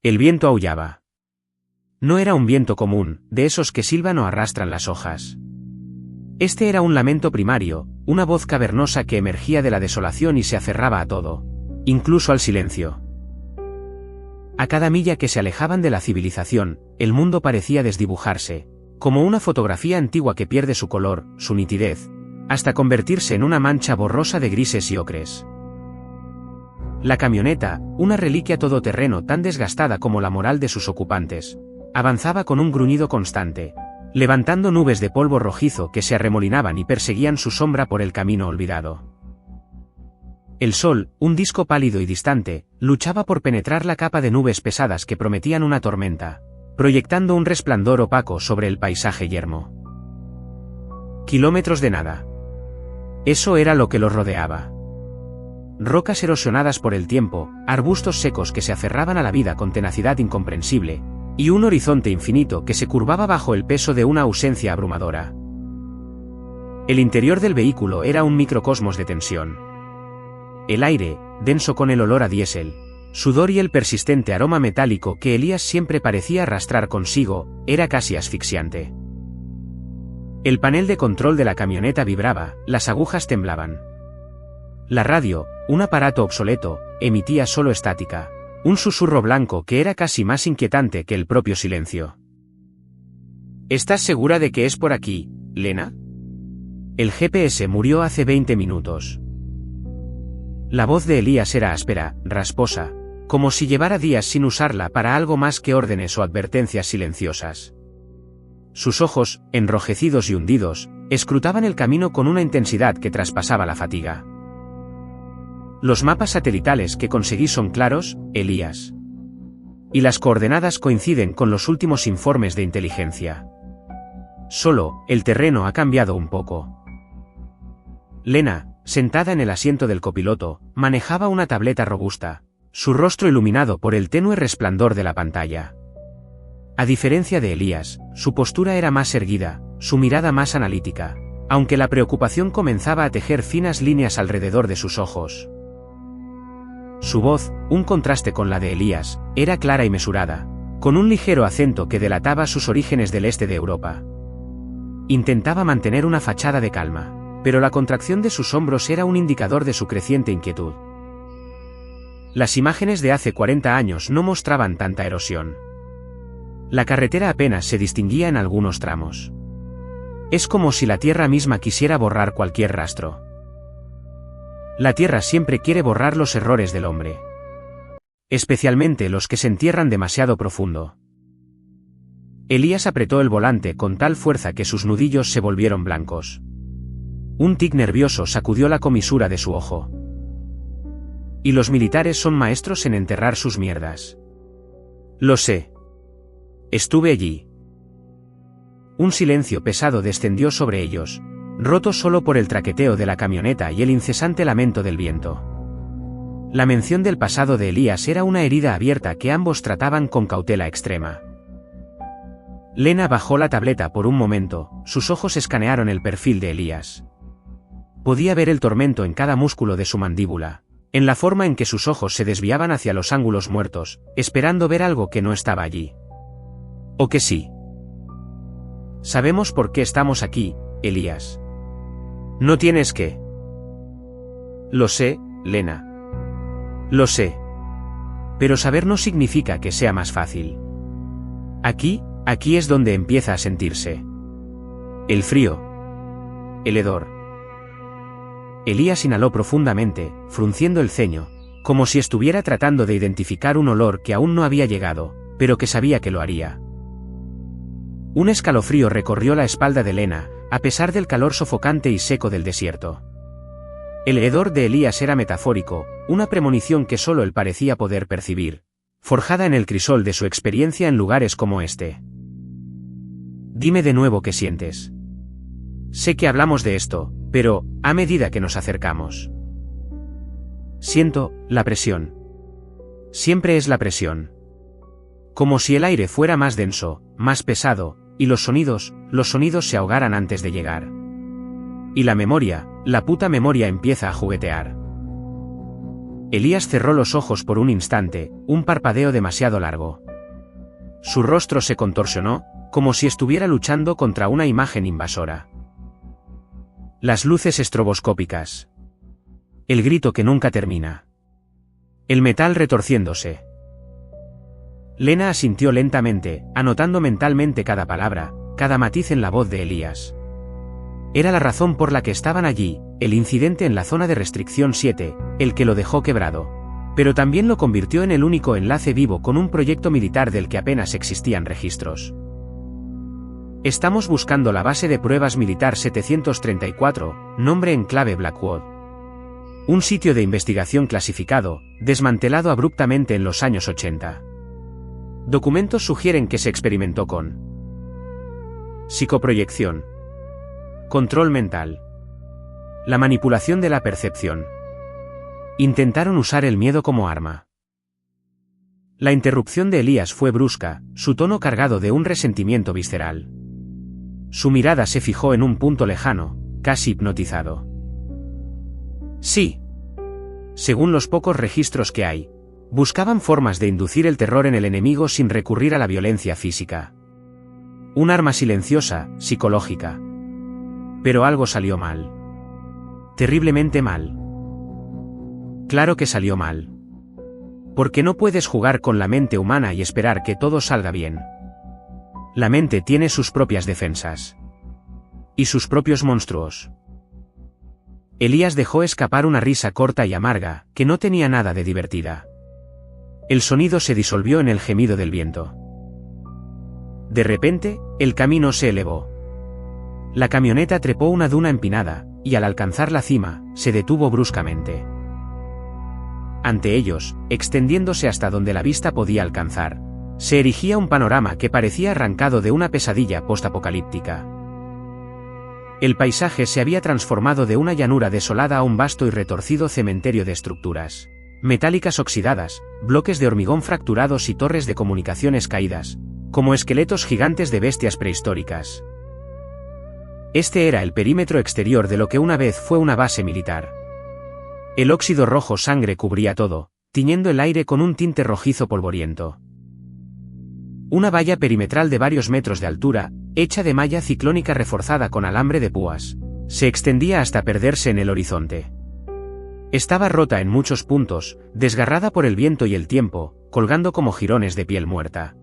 El viento aullaba. No era un viento común, de esos que silban o arrastran las hojas. Este era un lamento primario, una voz cavernosa que emergía de la desolación y se aferraba a todo, incluso al silencio. A cada milla que se alejaban de la civilización, el mundo parecía desdibujarse, como una fotografía antigua que pierde su color, su nitidez, hasta convertirse en una mancha borrosa de grises y ocres. La camioneta, una reliquia todoterreno tan desgastada como la moral de sus ocupantes, avanzaba con un gruñido constante, levantando nubes de polvo rojizo que se arremolinaban y perseguían su sombra por el camino olvidado. El sol, un disco pálido y distante, luchaba por penetrar la capa de nubes pesadas que prometían una tormenta, proyectando un resplandor opaco sobre el paisaje yermo. Kilómetros de nada. Eso era lo que los rodeaba. Rocas erosionadas por el tiempo, arbustos secos que se aferraban a la vida con tenacidad incomprensible, y un horizonte infinito que se curvaba bajo el peso de una ausencia abrumadora. El interior del vehículo era un microcosmos de tensión. El aire, denso con el olor a diésel, sudor y el persistente aroma metálico que Elías siempre parecía arrastrar consigo, era casi asfixiante. El panel de control de la camioneta vibraba, las agujas temblaban. La radio, un aparato obsoleto, emitía solo estática, un susurro blanco que era casi más inquietante que el propio silencio. ¿Estás segura de que es por aquí, Lena? El GPS murió hace 20 minutos. La voz de Elías era áspera, rasposa, como si llevara días sin usarla para algo más que órdenes o advertencias silenciosas. Sus ojos, enrojecidos y hundidos, escrutaban el camino con una intensidad que traspasaba la fatiga. Los mapas satelitales que conseguí son claros, Elías. Y las coordenadas coinciden con los últimos informes de inteligencia. Solo, el terreno ha cambiado un poco. Lena, sentada en el asiento del copiloto, manejaba una tableta robusta, su rostro iluminado por el tenue resplandor de la pantalla. A diferencia de Elías, su postura era más erguida, su mirada más analítica, aunque la preocupación comenzaba a tejer finas líneas alrededor de sus ojos. Su voz, un contraste con la de Elías, era clara y mesurada, con un ligero acento que delataba sus orígenes del este de Europa. Intentaba mantener una fachada de calma, pero la contracción de sus hombros era un indicador de su creciente inquietud. Las imágenes de hace 40 años no mostraban tanta erosión. La carretera apenas se distinguía en algunos tramos. Es como si la tierra misma quisiera borrar cualquier rastro. La tierra siempre quiere borrar los errores del hombre. Especialmente los que se entierran demasiado profundo. Elías apretó el volante con tal fuerza que sus nudillos se volvieron blancos. Un tic nervioso sacudió la comisura de su ojo. Y los militares son maestros en enterrar sus mierdas. Lo sé. Estuve allí. Un silencio pesado descendió sobre ellos, roto solo por el traqueteo de la camioneta y el incesante lamento del viento. La mención del pasado de Elías era una herida abierta que ambos trataban con cautela extrema. Lena bajó la tableta por un momento, sus ojos escanearon el perfil de Elías. Podía ver el tormento en cada músculo de su mandíbula, en la forma en que sus ojos se desviaban hacia los ángulos muertos, esperando ver algo que no estaba allí. O que sí. Sabemos por qué estamos aquí, Elías. No tienes que. Lo sé, Lena. Lo sé. Pero saber no significa que sea más fácil. Aquí es donde empieza a sentirse. El frío. El hedor. Elías inhaló profundamente, frunciendo el ceño, como si estuviera tratando de identificar un olor que aún no había llegado, pero que sabía que lo haría. Un escalofrío recorrió la espalda de Lena, a pesar del calor sofocante y seco del desierto. El hedor de Elías era metafórico, una premonición que solo él parecía poder percibir, forjada en el crisol de su experiencia en lugares como este. Dime de nuevo qué sientes. Sé que hablamos de esto, pero, a medida que nos acercamos. Siento, la presión. Siempre es la presión. Como si el aire fuera más denso, más pesado, y los sonidos se ahogaran antes de llegar. Y la memoria, la puta memoria empieza a juguetear. Elías cerró los ojos por un instante, un parpadeo demasiado largo. Su rostro se contorsionó, como si estuviera luchando contra una imagen invasora. Las luces estroboscópicas. El grito que nunca termina. El metal retorciéndose. Lena asintió lentamente, anotando mentalmente cada palabra, cada matiz en la voz de Elías. Era la razón por la que estaban allí, el incidente en la zona de restricción 7, el que lo dejó quebrado. Pero también lo convirtió en el único enlace vivo con un proyecto militar del que apenas existían registros. Estamos buscando la base de pruebas militar 734, nombre en clave Blackwood. Un sitio de investigación clasificado, desmantelado abruptamente en los años 80. Documentos sugieren que se experimentó con psicoproyección, control mental, la manipulación de la percepción. Intentaron usar el miedo como arma. La interrupción de Elías fue brusca, su tono cargado de un resentimiento visceral. Su mirada se fijó en un punto lejano, casi hipnotizado. Sí. Según los pocos registros que hay, buscaban formas de inducir el terror en el enemigo sin recurrir a la violencia física. Un arma silenciosa, psicológica. Pero algo salió mal. Terriblemente mal. Claro que salió mal. Porque no puedes jugar con la mente humana y esperar que todo salga bien. La mente tiene sus propias defensas. Y sus propios monstruos. Elías dejó escapar una risa corta y amarga, que no tenía nada de divertida. El sonido se disolvió en el gemido del viento. De repente, el camino se elevó. La camioneta trepó una duna empinada, y al alcanzar la cima, se detuvo bruscamente. Ante ellos, extendiéndose hasta donde la vista podía alcanzar, se erigía un panorama que parecía arrancado de una pesadilla postapocalíptica. El paisaje se había transformado de una llanura desolada a un vasto y retorcido cementerio de estructuras metálicas oxidadas, bloques de hormigón fracturados y torres de comunicaciones caídas, como esqueletos gigantes de bestias prehistóricas. Este era el perímetro exterior de lo que una vez fue una base militar. El óxido rojo sangre cubría todo, tiñendo el aire con un tinte rojizo polvoriento. Una valla perimetral de varios metros de altura, hecha de malla ciclónica reforzada con alambre de púas, se extendía hasta perderse en el horizonte. Estaba rota en muchos puntos, desgarrada por el viento y el tiempo, colgando como jirones de piel muerta.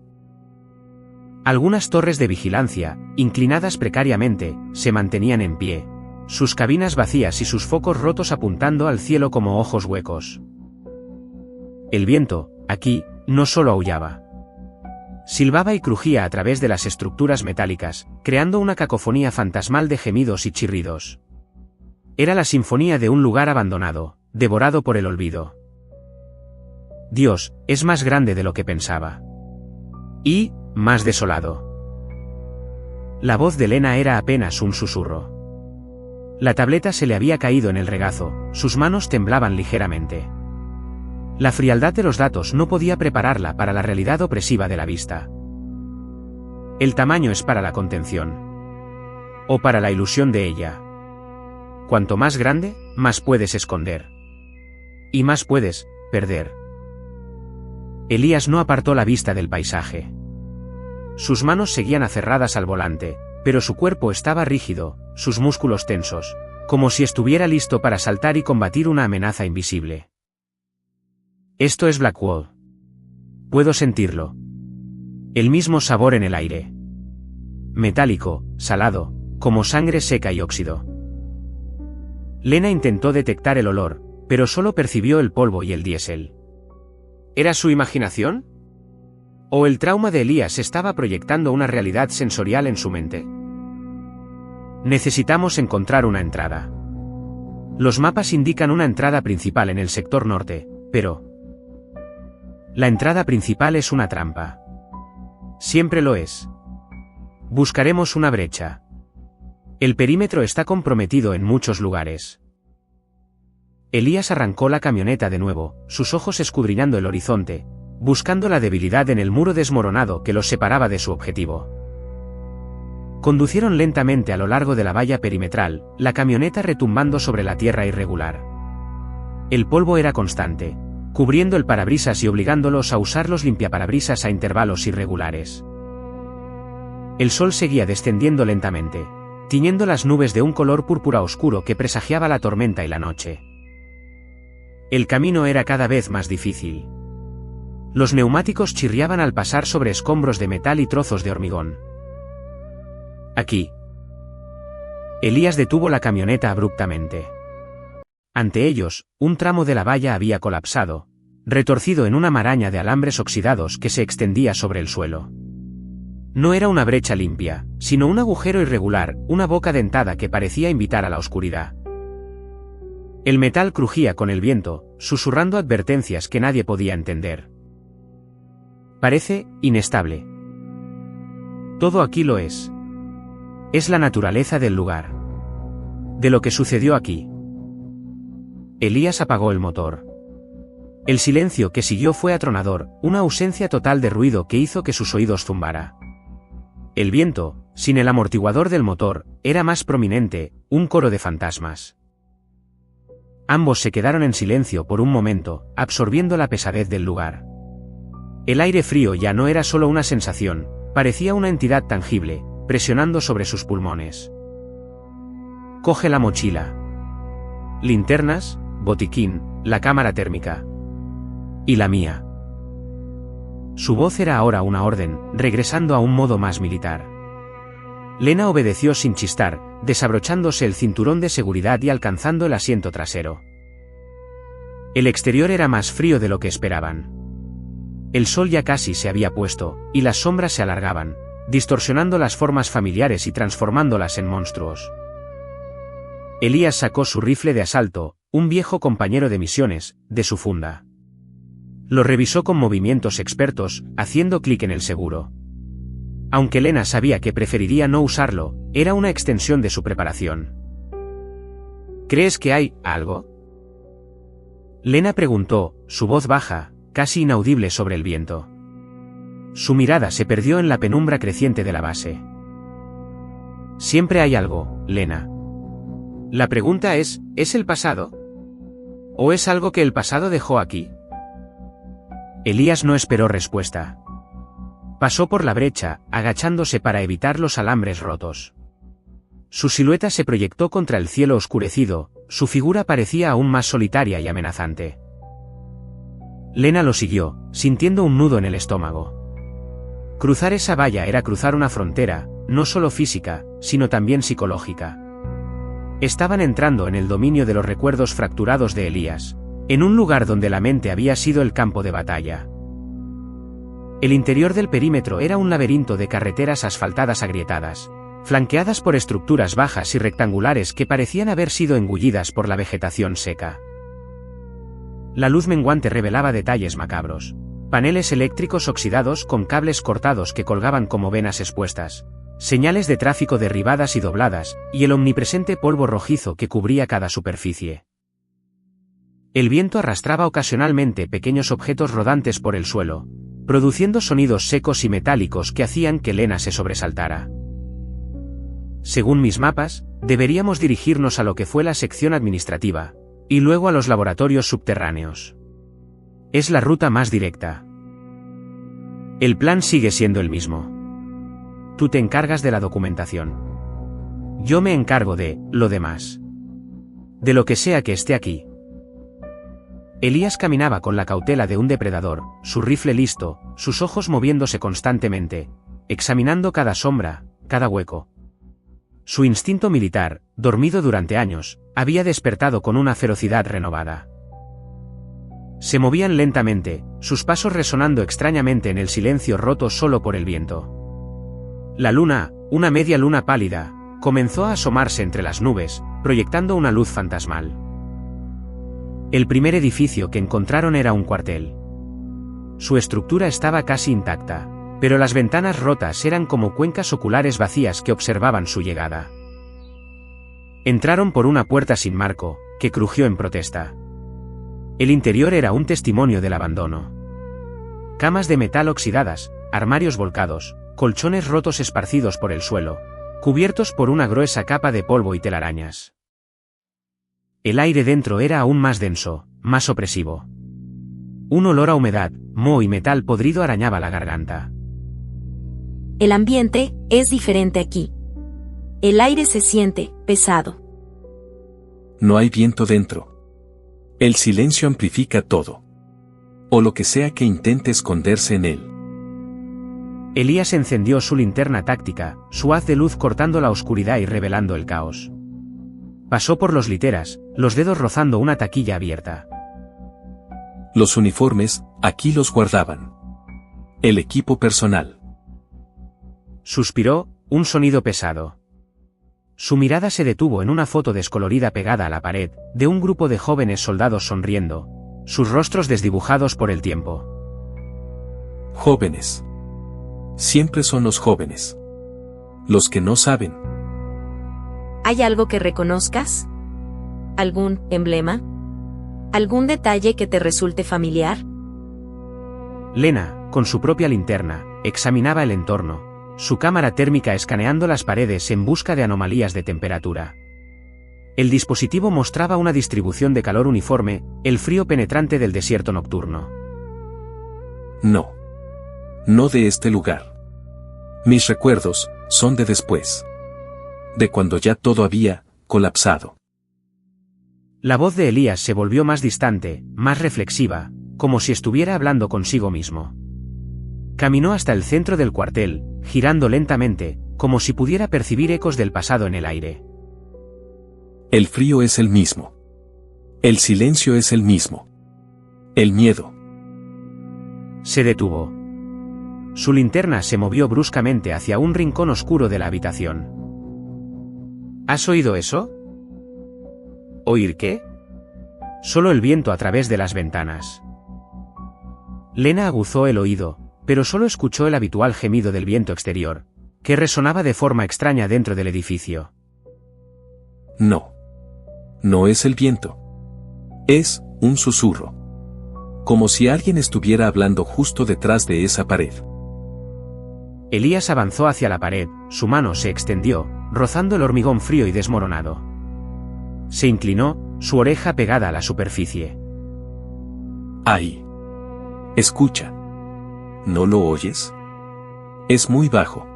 Algunas torres de vigilancia, inclinadas precariamente, se mantenían en pie, sus cabinas vacías y sus focos rotos apuntando al cielo como ojos huecos. El viento, aquí, no solo aullaba. Silbaba y crujía a través de las estructuras metálicas, creando una cacofonía fantasmal de gemidos y chirridos. Era la sinfonía de un lugar abandonado, devorado por el olvido. Dios, es más grande de lo que pensaba. Y, más desolado. La voz de Lena era apenas un susurro. La tableta se le había caído en el regazo, sus manos temblaban ligeramente. La frialdad de los datos no podía prepararla para la realidad opresiva de la vista. El tamaño es para la contención. O para la ilusión de ella. Cuanto más grande, más puedes esconder. Y más puedes perder. Elías no apartó la vista del paisaje. Sus manos seguían aferradas al volante, pero su cuerpo estaba rígido, sus músculos tensos, como si estuviera listo para saltar y combatir una amenaza invisible. Esto es Blackwood. Puedo sentirlo. El mismo sabor en el aire. Metálico, salado, como sangre seca y óxido. Lena intentó detectar el olor, pero solo percibió el polvo y el diésel. ¿Era su imaginación? ¿O el trauma de Elías estaba proyectando una realidad sensorial en su mente? Necesitamos encontrar una entrada. Los mapas indican una entrada principal en el sector norte, pero la entrada principal es una trampa. Siempre lo es. Buscaremos una brecha. El perímetro está comprometido en muchos lugares. Elías arrancó la camioneta de nuevo, sus ojos escudriñando el horizonte, buscando la debilidad en el muro desmoronado que los separaba de su objetivo. Conducieron lentamente a lo largo de la valla perimetral, la camioneta retumbando sobre la tierra irregular. El polvo era constante, cubriendo el parabrisas y obligándolos a usar los limpiaparabrisas a intervalos irregulares. El sol seguía descendiendo lentamente, tiñendo las nubes de un color púrpura oscuro que presagiaba la tormenta y la noche. El camino era cada vez más difícil. Los neumáticos chirriaban al pasar sobre escombros de metal y trozos de hormigón. Aquí. Elías detuvo la camioneta abruptamente. Ante ellos, un tramo de la valla había colapsado, retorcido en una maraña de alambres oxidados que se extendía sobre el suelo. No era una brecha limpia, sino un agujero irregular, una boca dentada que parecía invitar a la oscuridad. El metal crujía con el viento, susurrando advertencias que nadie podía entender. Parece inestable. Todo aquí lo es. Es la naturaleza del lugar. De lo que sucedió aquí. Elías apagó el motor. El silencio que siguió fue atronador, una ausencia total de ruido que hizo que sus oídos zumbara. El viento, sin el amortiguador del motor, era más prominente, un coro de fantasmas. Ambos se quedaron en silencio por un momento, absorbiendo la pesadez del lugar. El aire frío ya no era solo una sensación, parecía una entidad tangible, presionando sobre sus pulmones. Coge la mochila. Linternas, botiquín, la cámara térmica. Y la mía. Su voz era ahora una orden, regresando a un modo más militar. Lena obedeció sin chistar, desabrochándose el cinturón de seguridad y alcanzando el asiento trasero. El exterior era más frío de lo que esperaban. El sol ya casi se había puesto, y las sombras se alargaban, distorsionando las formas familiares y transformándolas en monstruos. Elías sacó su rifle de asalto, un viejo compañero de misiones, de su funda. Lo revisó con movimientos expertos, haciendo clic en el seguro. Aunque Lena sabía que preferiría no usarlo, era una extensión de su preparación. ¿Crees que hay algo? Lena preguntó, su voz baja, casi inaudible sobre el viento. Su mirada se perdió en la penumbra creciente de la base. Siempre hay algo, Lena. La pregunta ¿es el pasado? ¿O es algo que el pasado dejó aquí? Elías no esperó respuesta. Pasó por la brecha, agachándose para evitar los alambres rotos. Su silueta se proyectó contra el cielo oscurecido, su figura parecía aún más solitaria y amenazante. Lena lo siguió, sintiendo un nudo en el estómago. Cruzar esa valla era cruzar una frontera, no solo física, sino también psicológica. Estaban entrando en el dominio de los recuerdos fracturados de Elías, en un lugar donde la mente había sido el campo de batalla. El interior del perímetro era un laberinto de carreteras asfaltadas agrietadas, flanqueadas por estructuras bajas y rectangulares que parecían haber sido engullidas por la vegetación seca. La luz menguante revelaba detalles macabros. Paneles eléctricos oxidados con cables cortados que colgaban como venas expuestas, señales de tráfico derribadas y dobladas, y el omnipresente polvo rojizo que cubría cada superficie. El viento arrastraba ocasionalmente pequeños objetos rodantes por el suelo, produciendo sonidos secos y metálicos que hacían que Lena se sobresaltara. Según mis mapas, deberíamos dirigirnos a lo que fue la sección administrativa, y luego a los laboratorios subterráneos. Es la ruta más directa. El plan sigue siendo el mismo. Tú te encargas de la documentación. Yo me encargo de lo demás. De lo que sea que esté aquí. Elías caminaba con la cautela de un depredador, su rifle listo, sus ojos moviéndose constantemente, examinando cada sombra, cada hueco. Su instinto militar, dormido durante años, había despertado con una ferocidad renovada. Se movían lentamente, sus pasos resonando extrañamente en el silencio roto solo por el viento. La luna, una media luna pálida, comenzó a asomarse entre las nubes, proyectando una luz fantasmal. El primer edificio que encontraron era un cuartel. Su estructura estaba casi intacta, pero las ventanas rotas eran como cuencas oculares vacías que observaban su llegada. Entraron por una puerta sin marco, que crujió en protesta. El interior era un testimonio del abandono. Camas de metal oxidadas, armarios volcados, colchones rotos esparcidos por el suelo, cubiertos por una gruesa capa de polvo y telarañas. El aire dentro era aún más denso, más opresivo. Un olor a humedad, moho y metal podrido arañaba la garganta. El ambiente es diferente aquí. El aire se siente pesado. No hay viento dentro. El silencio amplifica todo. O lo que sea que intente esconderse en él. Elías encendió su linterna táctica, su haz de luz cortando la oscuridad y revelando el caos. Pasó por los literas, los dedos rozando una taquilla abierta. Los uniformes, aquí los guardaban. El equipo personal. Suspiró, un sonido pesado. Su mirada se detuvo en una foto descolorida pegada a la pared, de un grupo de jóvenes soldados sonriendo, sus rostros desdibujados por el tiempo. Jóvenes. Siempre son los jóvenes. Los que no saben. ¿Hay algo que reconozcas? ¿Algún emblema? ¿Algún detalle que te resulte familiar? Lena, con su propia linterna, examinaba el entorno, su cámara térmica escaneando las paredes en busca de anomalías de temperatura. El dispositivo mostraba una distribución de calor uniforme, el frío penetrante del desierto nocturno. No. No de este lugar. Mis recuerdos son de después. De cuando ya todo había colapsado. La voz de Elías se volvió más distante, más reflexiva, como si estuviera hablando consigo mismo. Caminó hasta el centro del cuartel, girando lentamente, como si pudiera percibir ecos del pasado en el aire. El frío es el mismo. El silencio es el mismo. El miedo. Se detuvo. Su linterna se movió bruscamente hacia un rincón oscuro de la habitación. ¿Has oído eso? ¿Oír qué? Solo el viento a través de las ventanas. Lena aguzó el oído, pero solo escuchó el habitual gemido del viento exterior, que resonaba de forma extraña dentro del edificio. No. No es el viento. Es un susurro. Como si alguien estuviera hablando justo detrás de esa pared. Elías avanzó hacia la pared, su mano se extendió, rozando el hormigón frío y desmoronado. Se inclinó, su oreja pegada a la superficie. Ahí. Escucha. ¿No lo oyes? Es muy bajo.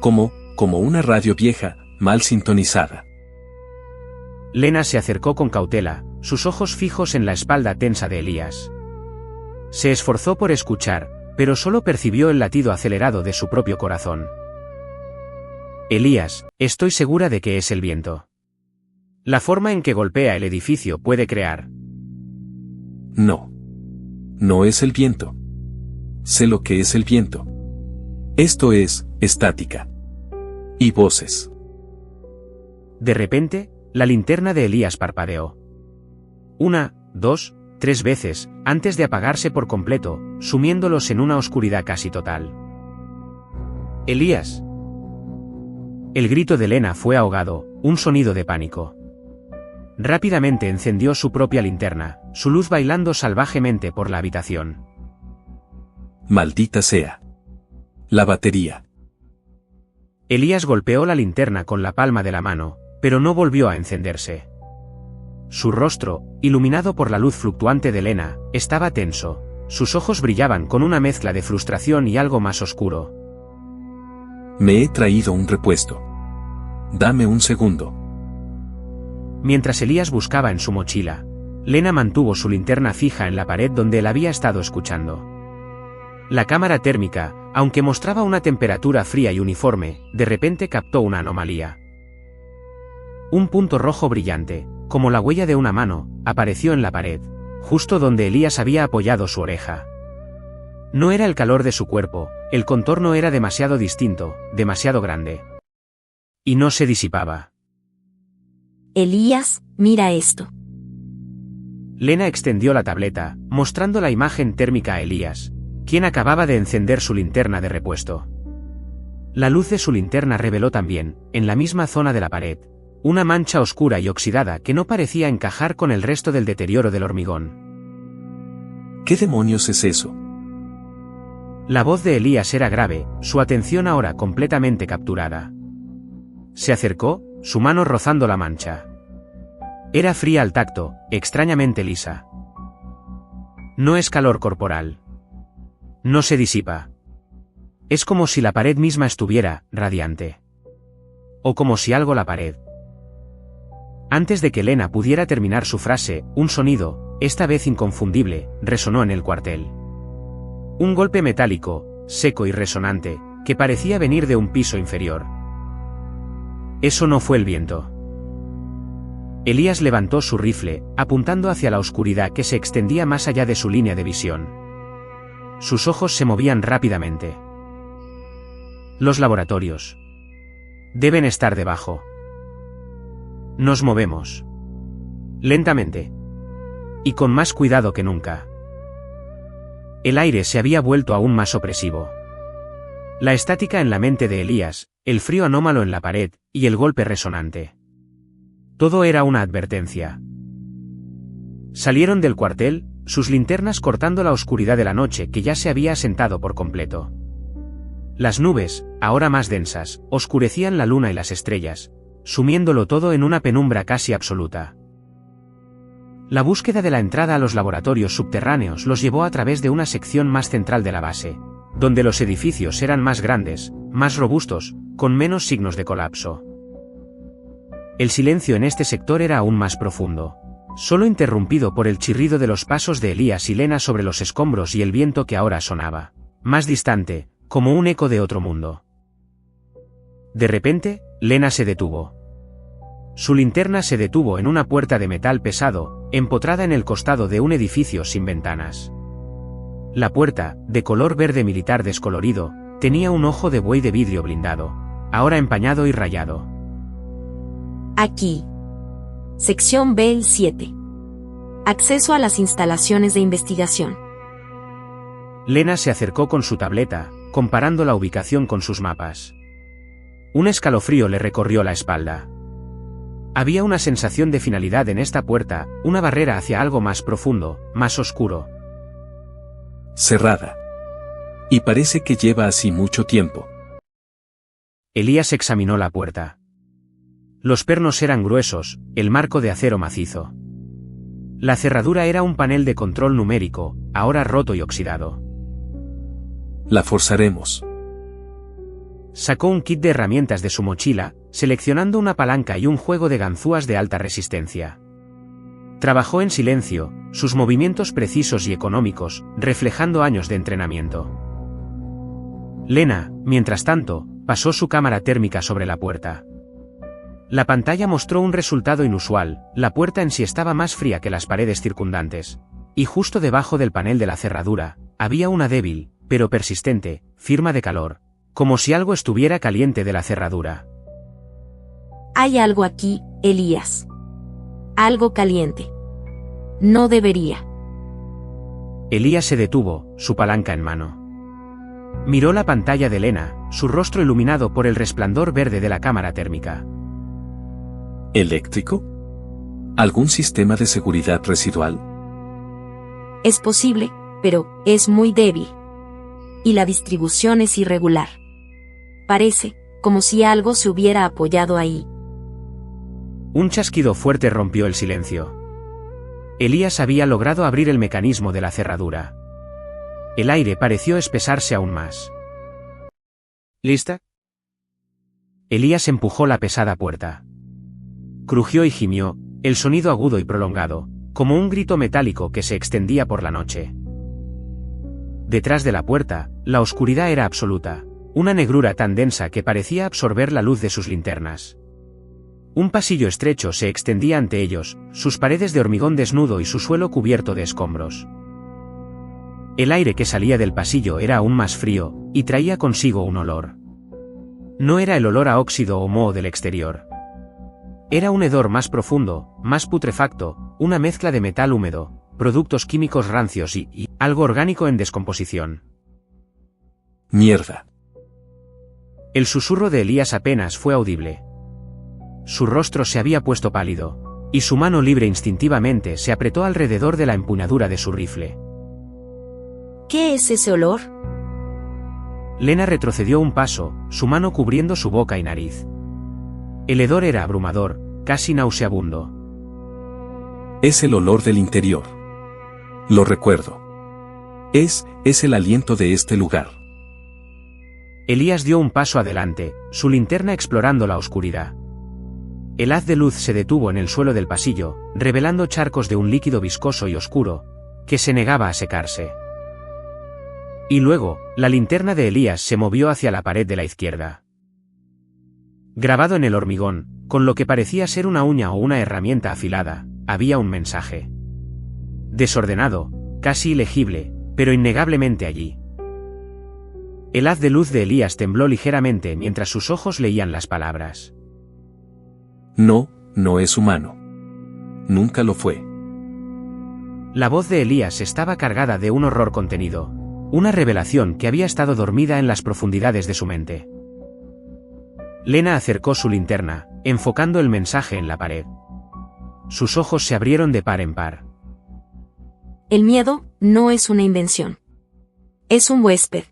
Como una radio vieja, mal sintonizada. Lena se acercó con cautela, sus ojos fijos en la espalda tensa de Elías. Se esforzó por escuchar, pero solo percibió el latido acelerado de su propio corazón. Elías, estoy segura de que es el viento. La forma en que golpea el edificio puede crear. No. No es el viento. Sé lo que es el viento. Esto es estática. Y voces. De repente, la linterna de Elías parpadeó. 1, 2, 3 veces, antes de apagarse por completo, sumiéndolos en una oscuridad casi total. ¡Elías! El grito de Lena fue ahogado, un sonido de pánico. Rápidamente encendió su propia linterna, su luz bailando salvajemente por la habitación. Maldita sea. La batería. Elías golpeó la linterna con la palma de la mano, pero no volvió a encenderse. Su rostro, iluminado por la luz fluctuante de Lena, estaba tenso, sus ojos brillaban con una mezcla de frustración y algo más oscuro. Me he traído un repuesto. Dame un segundo. Mientras Elías buscaba en su mochila, Lena mantuvo su linterna fija en la pared donde él había estado escuchando. La cámara térmica, aunque mostraba una temperatura fría y uniforme, de repente captó una anomalía. Un punto rojo brillante, como la huella de una mano, apareció en la pared, justo donde Elías había apoyado su oreja. No era el calor de su cuerpo, el contorno era demasiado distinto, demasiado grande. Y no se disipaba. Elías, mira esto. Lena extendió la tableta, mostrando la imagen térmica a Elías, quien acababa de encender su linterna de repuesto. La luz de su linterna reveló también, en la misma zona de la pared, una mancha oscura y oxidada que no parecía encajar con el resto del deterioro del hormigón. ¿Qué demonios es eso? La voz de Elías era grave, su atención ahora completamente capturada. Se acercó, su mano rozando la mancha. Era fría al tacto, extrañamente lisa. No es calor corporal. No se disipa. Es como si la pared misma estuviera radiante. O como si algo la pared. Antes de que Lena pudiera terminar su frase, un sonido, esta vez inconfundible, resonó en el cuartel. Un golpe metálico, seco y resonante, que parecía venir de un piso inferior. Eso no fue el viento. Elías levantó su rifle, apuntando hacia la oscuridad que se extendía más allá de su línea de visión. Sus ojos se movían rápidamente. Los laboratorios. Deben estar debajo. Nos movemos. Lentamente. Y con más cuidado que nunca. El aire se había vuelto aún más opresivo. La estática en la mente de Elías, el frío anómalo en la pared, y el golpe resonante. Todo era una advertencia. Salieron del cuartel, sus linternas cortando la oscuridad de la noche que ya se había asentado por completo. Las nubes, ahora más densas, oscurecían la luna y las estrellas, sumiéndolo todo en una penumbra casi absoluta. La búsqueda de la entrada a los laboratorios subterráneos los llevó a través de una sección más central de la base, donde los edificios eran más grandes, más robustos, con menos signos de colapso. El silencio en este sector era aún más profundo, solo interrumpido por el chirrido de los pasos de Elías y Lena sobre los escombros y el viento que ahora sonaba, más distante, como un eco de otro mundo. De repente, Lena se detuvo. Su linterna se detuvo en una puerta de metal pesado, empotrada en el costado de un edificio sin ventanas. La puerta, de color verde militar descolorido, tenía un ojo de buey de vidrio blindado, ahora empañado y rayado. Aquí. Sección B7. Acceso a las instalaciones de investigación. Lena se acercó con su tableta, comparando la ubicación con sus mapas. Un escalofrío le recorrió la espalda. Había una sensación de finalidad en esta puerta, una barrera hacia algo más profundo, más oscuro. Cerrada. Y parece que lleva así mucho tiempo. Elías examinó la puerta. Los pernos eran gruesos, el marco de acero macizo. La cerradura era un panel de control numérico, ahora roto y oxidado. La forzaremos. Sacó un kit de herramientas de su mochila, seleccionando una palanca y un juego de ganzúas de alta resistencia. Trabajó en silencio, sus movimientos precisos y económicos, reflejando años de entrenamiento. Lena, mientras tanto, pasó su cámara térmica sobre la puerta. La pantalla mostró un resultado inusual, la puerta en sí estaba más fría que las paredes circundantes, y justo debajo del panel de la cerradura, había una débil, pero persistente, firma de calor, como si algo estuviera caliente de la cerradura. Hay algo aquí, Elías. Algo caliente. No debería. Elías se detuvo, su palanca en mano. Miró la pantalla de Lena, su rostro iluminado por el resplandor verde de la cámara térmica. ¿Eléctrico? ¿Algún sistema de seguridad residual? Es posible, pero es muy débil. Y la distribución es irregular. Parece como si algo se hubiera apoyado ahí. Un chasquido fuerte rompió el silencio. Elías había logrado abrir el mecanismo de la cerradura. El aire pareció espesarse aún más. ¿Lista? Elías empujó la pesada puerta. Crujió y gimió, el sonido agudo y prolongado, como un grito metálico que se extendía por la noche. Detrás de la puerta, la oscuridad era absoluta, una negrura tan densa que parecía absorber la luz de sus linternas. Un pasillo estrecho se extendía ante ellos, sus paredes de hormigón desnudo y su suelo cubierto de escombros. El aire que salía del pasillo era aún más frío, y traía consigo un olor. No era el olor a óxido o moho del exterior. Era un hedor más profundo, más putrefacto, una mezcla de metal húmedo, productos químicos rancios y algo orgánico en descomposición. Mierda. El susurro de Elías apenas fue audible. Su rostro se había puesto pálido, y su mano libre instintivamente se apretó alrededor de la empuñadura de su rifle. ¿Qué es ese olor? Lena retrocedió un paso, su mano cubriendo su boca y nariz. El hedor era abrumador, casi nauseabundo. Es el olor del interior. Lo recuerdo. Es el aliento de este lugar. Elías dio un paso adelante, su linterna explorando la oscuridad. El haz de luz se detuvo en el suelo del pasillo, revelando charcos de un líquido viscoso y oscuro, que se negaba a secarse. Y luego, la linterna de Elías se movió hacia la pared de la izquierda. Grabado en el hormigón, con lo que parecía ser una uña o una herramienta afilada, había un mensaje. Desordenado, casi ilegible, pero innegablemente allí. El haz de luz de Elías tembló ligeramente mientras sus ojos leían las palabras. No es humano. Nunca lo fue. La voz de Elías estaba cargada de un horror contenido, una revelación que había estado dormida en las profundidades de su mente. Lena acercó su linterna, enfocando el mensaje en la pared. Sus ojos se abrieron de par en par. El miedo no es una invención. Es un huésped.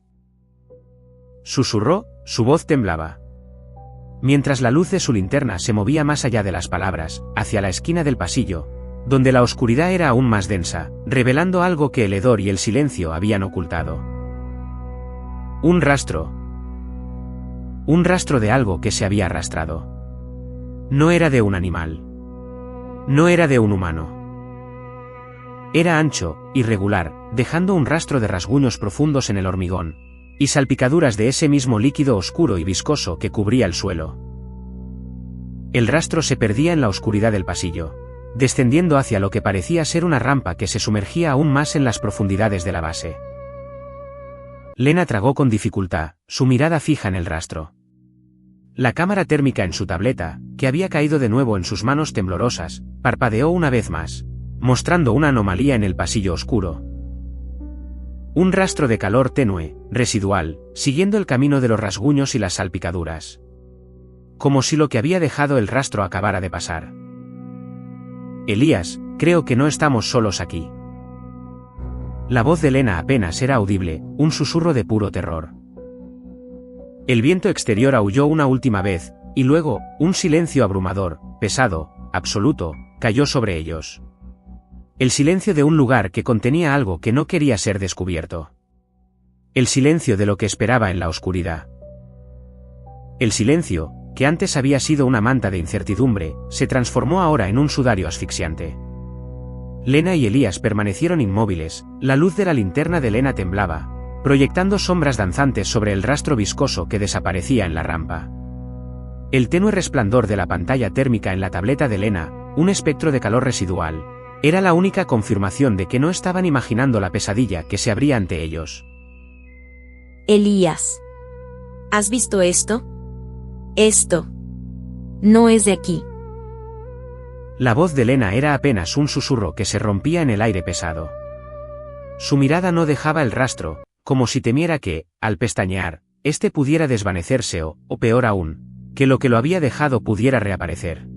Susurró, su voz temblaba. Mientras la luz de su linterna se movía más allá de las palabras, hacia la esquina del pasillo, donde la oscuridad era aún más densa, revelando algo que el hedor y el silencio habían ocultado. Un rastro. Un rastro de algo que se había arrastrado. No era de un animal. No era de un humano. Era ancho, irregular, dejando un rastro de rasguños profundos en el hormigón, y salpicaduras de ese mismo líquido oscuro y viscoso que cubría el suelo. El rastro se perdía en la oscuridad del pasillo, descendiendo hacia lo que parecía ser una rampa que se sumergía aún más en las profundidades de la base. Lena tragó con dificultad, su mirada fija en el rastro. La cámara térmica en su tableta, que había caído de nuevo en sus manos temblorosas, parpadeó una vez más, mostrando una anomalía en el pasillo oscuro. Un rastro de calor tenue, residual, siguiendo el camino de los rasguños y las salpicaduras. Como si lo que había dejado el rastro acabara de pasar. Elías, creo que no estamos solos aquí. La voz de Lena apenas era audible, un susurro de puro terror. El viento exterior aulló una última vez, y luego, un silencio abrumador, pesado, absoluto, cayó sobre ellos. El silencio de un lugar que contenía algo que no quería ser descubierto. El silencio de lo que esperaba en la oscuridad. El silencio, que antes había sido una manta de incertidumbre, se transformó ahora en un sudario asfixiante. Lena y Elías permanecieron inmóviles, la luz de la linterna de Lena temblaba, proyectando sombras danzantes sobre el rastro viscoso que desaparecía en la rampa. El tenue resplandor de la pantalla térmica en la tableta de Lena, un espectro de calor residual, era la única confirmación de que no estaban imaginando la pesadilla que se abría ante ellos. Elías. ¿Has visto esto? Esto. No es de aquí. La voz de Lena era apenas un susurro que se rompía en el aire pesado. Su mirada no dejaba el rastro, como si temiera que, al pestañear, este pudiera desvanecerse o peor aún, que lo había dejado pudiera reaparecer.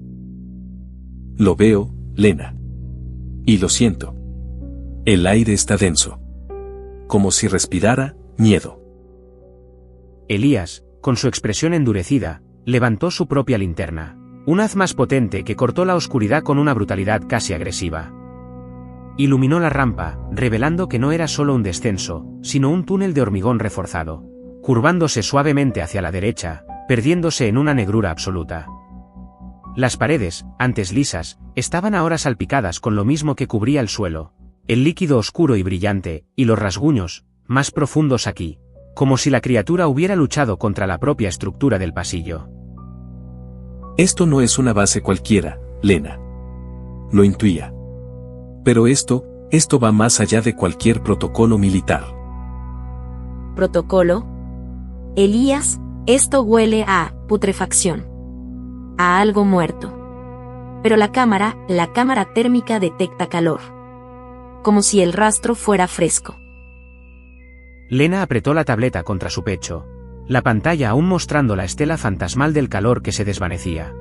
Lo veo, Lena. Y lo siento. El aire está denso. Como si respirara miedo. Elías, con su expresión endurecida, levantó su propia linterna, un haz más potente que cortó la oscuridad con una brutalidad casi agresiva. Iluminó la rampa, revelando que no era solo un descenso, sino un túnel de hormigón reforzado, curvándose suavemente hacia la derecha, perdiéndose en una negrura absoluta. Las paredes, antes lisas, estaban ahora salpicadas con lo mismo que cubría el suelo, el líquido oscuro y brillante, y los rasguños, más profundos aquí, como si la criatura hubiera luchado contra la propia estructura del pasillo. Esto no es una base cualquiera, Lena. Lo intuía. Pero esto va más allá de cualquier protocolo militar. ¿Protocolo? Elías, esto huele a putrefacción. A algo muerto. Pero la cámara térmica detecta calor. Como si el rastro fuera fresco. Lena apretó la tableta contra su pecho, la pantalla aún mostrando la estela fantasmal del calor que se desvanecía.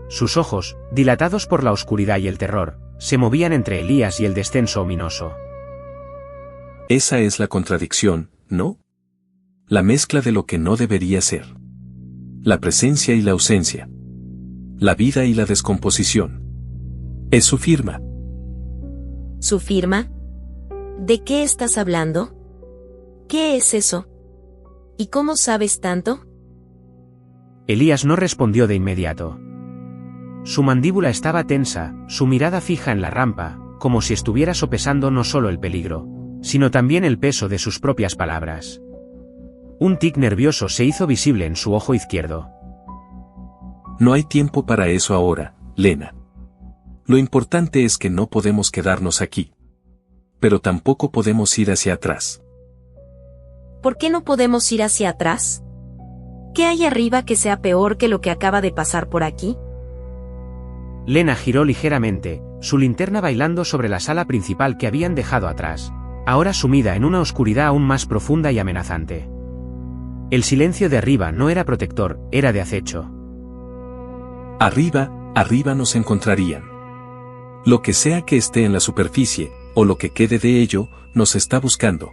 Sus ojos, dilatados por la oscuridad y el terror, se movían entre Elías y el descenso ominoso. Esa es la contradicción, ¿no? La mezcla de lo que no debería ser. La presencia y la ausencia. La vida y la descomposición. Es su firma. ¿Su firma? ¿De qué estás hablando? ¿Qué es eso? ¿Y cómo sabes tanto? Elías no respondió de inmediato. Su mandíbula estaba tensa, su mirada fija en la rampa, como si estuviera sopesando no solo el peligro, sino también el peso de sus propias palabras. Un tic nervioso se hizo visible en su ojo izquierdo. No hay tiempo para eso ahora, Lena. Lo importante es que no podemos quedarnos aquí. Pero tampoco podemos ir hacia atrás. ¿Por qué no podemos ir hacia atrás? ¿Qué hay arriba que sea peor que lo que acaba de pasar por aquí? Lena giró ligeramente, su linterna bailando sobre la sala principal que habían dejado atrás, ahora sumida en una oscuridad aún más profunda y amenazante. El silencio de arriba no era protector, era de acecho. Arriba nos encontrarían. Lo que sea que esté en la superficie, o lo que quede de ello, nos está buscando.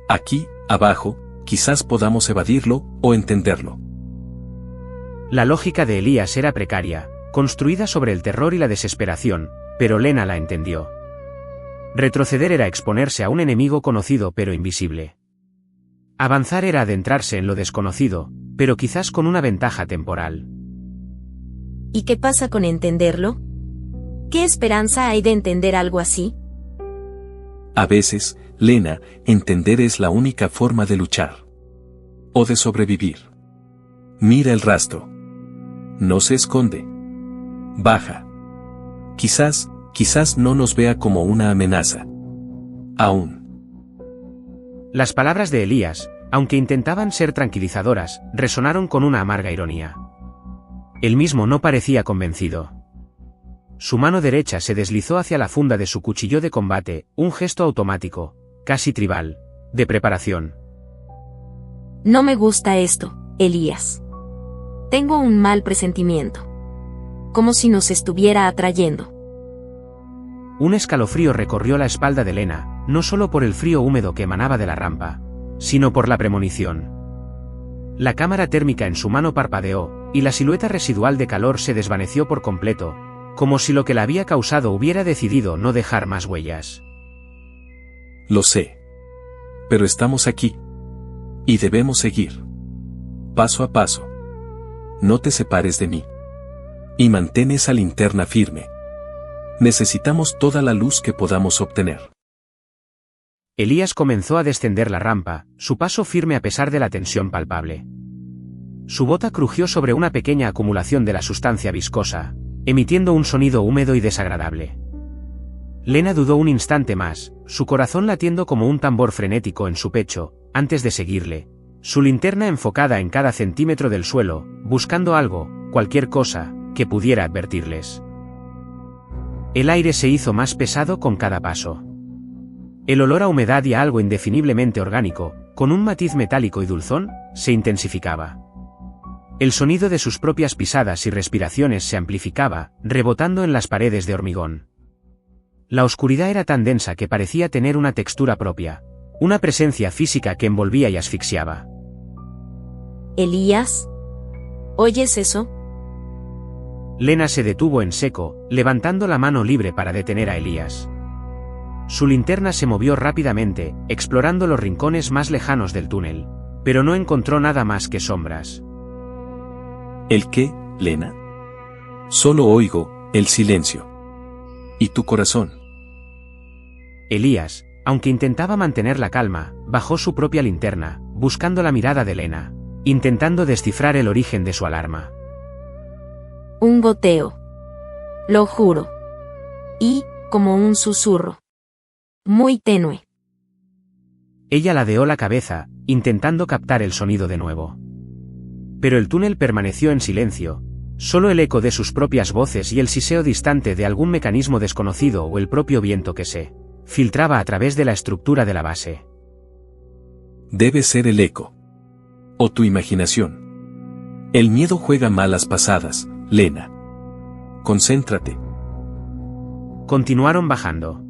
Aquí, abajo, quizás podamos evadirlo, o entenderlo. La lógica de Elías era precaria, construida sobre el terror y la desesperación, pero Lena la entendió. Retroceder era exponerse a un enemigo conocido pero invisible. Avanzar era adentrarse en lo desconocido, pero quizás con una ventaja temporal. ¿Y qué pasa con entenderlo? ¿Qué esperanza hay de entender algo así? A veces, Lena, entender es la única forma de luchar. O de sobrevivir. Mira el rastro. No se esconde. Baja. Quizás no nos vea como una amenaza. Aún. Las palabras de Elías, aunque intentaban ser tranquilizadoras, resonaron con una amarga ironía. Él mismo no parecía convencido. Su mano derecha se deslizó hacia la funda de su cuchillo de combate, un gesto automático, casi tribal, de preparación. No me gusta esto, Elías. Tengo un mal presentimiento. Como si nos estuviera atrayendo. Un escalofrío recorrió la espalda de Lena, no solo por el frío húmedo que emanaba de la rampa, sino por la premonición. La cámara térmica en su mano parpadeó, y la silueta residual de calor se desvaneció por completo, como si lo que la había causado hubiera decidido no dejar más huellas. Lo sé. Pero estamos aquí. Y debemos seguir. Paso a paso. No te separes de mí. Y mantén esa linterna firme. Necesitamos toda la luz que podamos obtener. Elías comenzó a descender la rampa, su paso firme a pesar de la tensión palpable. Su bota crujió sobre una pequeña acumulación de la sustancia viscosa, emitiendo un sonido húmedo y desagradable. Lena dudó un instante más, su corazón latiendo como un tambor frenético en su pecho, antes de seguirle, su linterna enfocada en cada centímetro del suelo, buscando algo, cualquier cosa, que pudiera advertirles. El aire se hizo más pesado con cada paso. El olor a humedad y a algo indefiniblemente orgánico, con un matiz metálico y dulzón, se intensificaba. El sonido de sus propias pisadas y respiraciones se amplificaba, rebotando en las paredes de hormigón. La oscuridad era tan densa que parecía tener una textura propia, una presencia física que envolvía y asfixiaba. Elías, ¿oyes eso? Lena se detuvo en seco, levantando la mano libre para detener a Elías. Su linterna se movió rápidamente, explorando los rincones más lejanos del túnel, pero no encontró nada más que sombras. ¿El qué, Lena? Solo oigo el silencio. ¿Y tu corazón? Elías, aunque intentaba mantener la calma, bajó su propia linterna, buscando la mirada de Lena, intentando descifrar el origen de su alarma. Un goteo. Lo juro. Y, como un susurro. Muy tenue. Ella ladeó la cabeza, intentando captar el sonido de nuevo. Pero el túnel permaneció en silencio, solo el eco de sus propias voces y el siseo distante de algún mecanismo desconocido o el propio viento que se filtraba a través de la estructura de la base. Debe ser el eco. O tu imaginación. El miedo juega malas pasadas, Lena. Concéntrate. Continuaron bajando.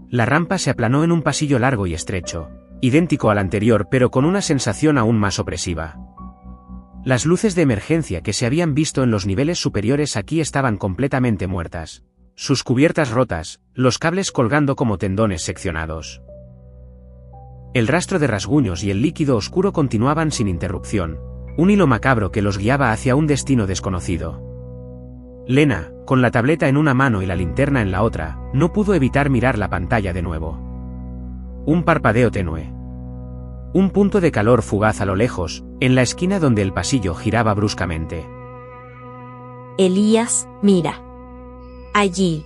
La rampa se aplanó en un pasillo largo y estrecho, idéntico al anterior pero con una sensación aún más opresiva. Las luces de emergencia que se habían visto en los niveles superiores aquí estaban completamente muertas. sus cubiertas rotas, los cables colgando como tendones seccionados. El rastro de rasguños y el líquido oscuro continuaban sin interrupción, un hilo macabro que los guiaba hacia un destino desconocido. Lena, con la tableta en una mano y la linterna en la otra, no pudo evitar mirar la pantalla de nuevo. Un parpadeo tenue. Un punto de calor fugaz a lo lejos, en la esquina donde el pasillo giraba bruscamente. Elías, mira. Allí.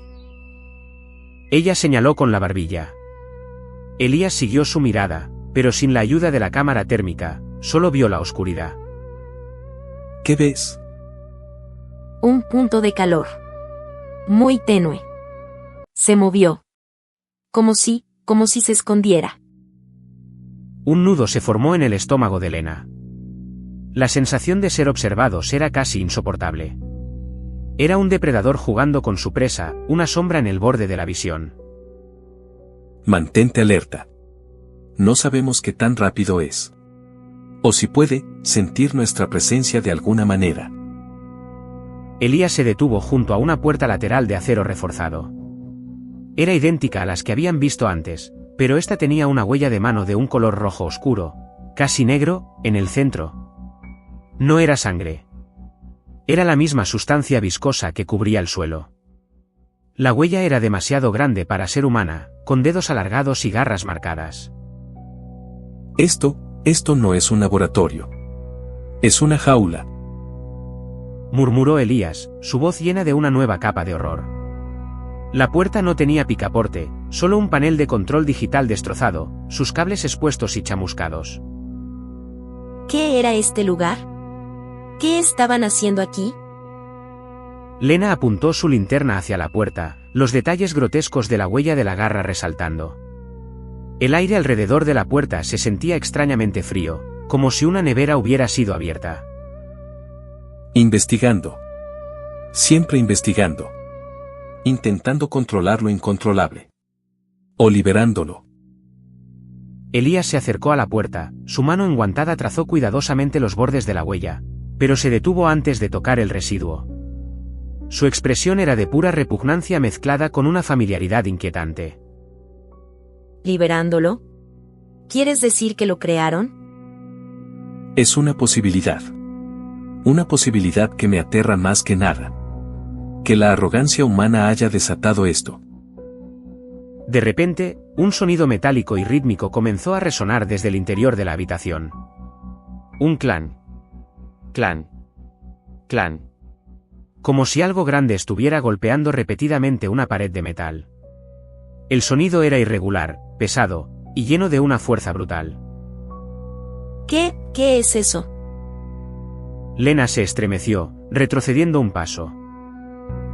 Ella señaló con la barbilla. Elías siguió su mirada, pero sin la ayuda de la cámara térmica, solo vio la oscuridad. ¿Qué ves? Un punto de calor. Muy tenue. Se movió. Como si se escondiera. Un nudo se formó en el estómago de Lena. La sensación de ser observados era casi insoportable. Era un depredador jugando con su presa, una sombra en el borde de la visión. Mantente alerta. No sabemos qué tan rápido es. O si puede, sentir nuestra presencia de alguna manera. Elías se detuvo junto a una puerta lateral de acero reforzado. Era idéntica a las que habían visto antes, pero esta tenía una huella de mano de un color rojo oscuro, casi negro, en el centro. No era sangre. Era la misma sustancia viscosa que cubría el suelo. La huella era demasiado grande para ser humana, con dedos alargados y garras marcadas. Esto no es un laboratorio. Es una jaula. Murmuró Elías, su voz llena de una nueva capa de horror. La puerta no tenía picaporte, solo un panel de control digital destrozado, sus cables expuestos y chamuscados. ¿Qué era este lugar? ¿Qué estaban haciendo aquí? Lena apuntó su linterna hacia la puerta, los detalles grotescos de la huella de la garra resaltando. El aire alrededor de la puerta se sentía extrañamente frío, como si una nevera hubiera sido abierta. Investigando. Siempre investigando. Intentando controlar lo incontrolable. O liberándolo. Elías se acercó a la puerta, su mano enguantada trazó cuidadosamente los bordes de la huella, pero se detuvo antes de tocar el residuo. Su expresión era de pura repugnancia mezclada con una familiaridad inquietante. ¿Liberándolo? ¿Quieres decir que lo crearon? Es una posibilidad. Una posibilidad que me aterra más que nada. Que la arrogancia humana haya desatado esto. De repente, un sonido metálico y rítmico comenzó a resonar desde el interior de la habitación. Un clan. Clan. Clan. Como si algo grande estuviera golpeando repetidamente una pared de metal. El sonido era irregular, pesado, y lleno de una fuerza brutal. ¿Qué es eso? Lena se estremeció, retrocediendo un paso.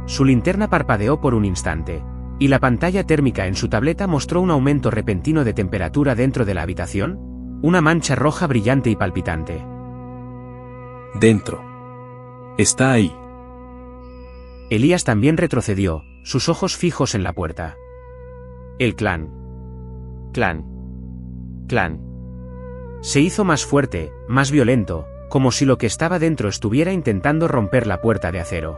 Su linterna parpadeó por un instante, y la pantalla térmica en su tableta mostró un aumento repentino de temperatura dentro de la habitación, una mancha roja brillante y palpitante. Dentro. Está ahí. Elías también retrocedió, sus ojos fijos en la puerta. El clan. Clan. Clan. Se hizo más fuerte, más violento, como si lo que estaba dentro estuviera intentando romper la puerta de acero.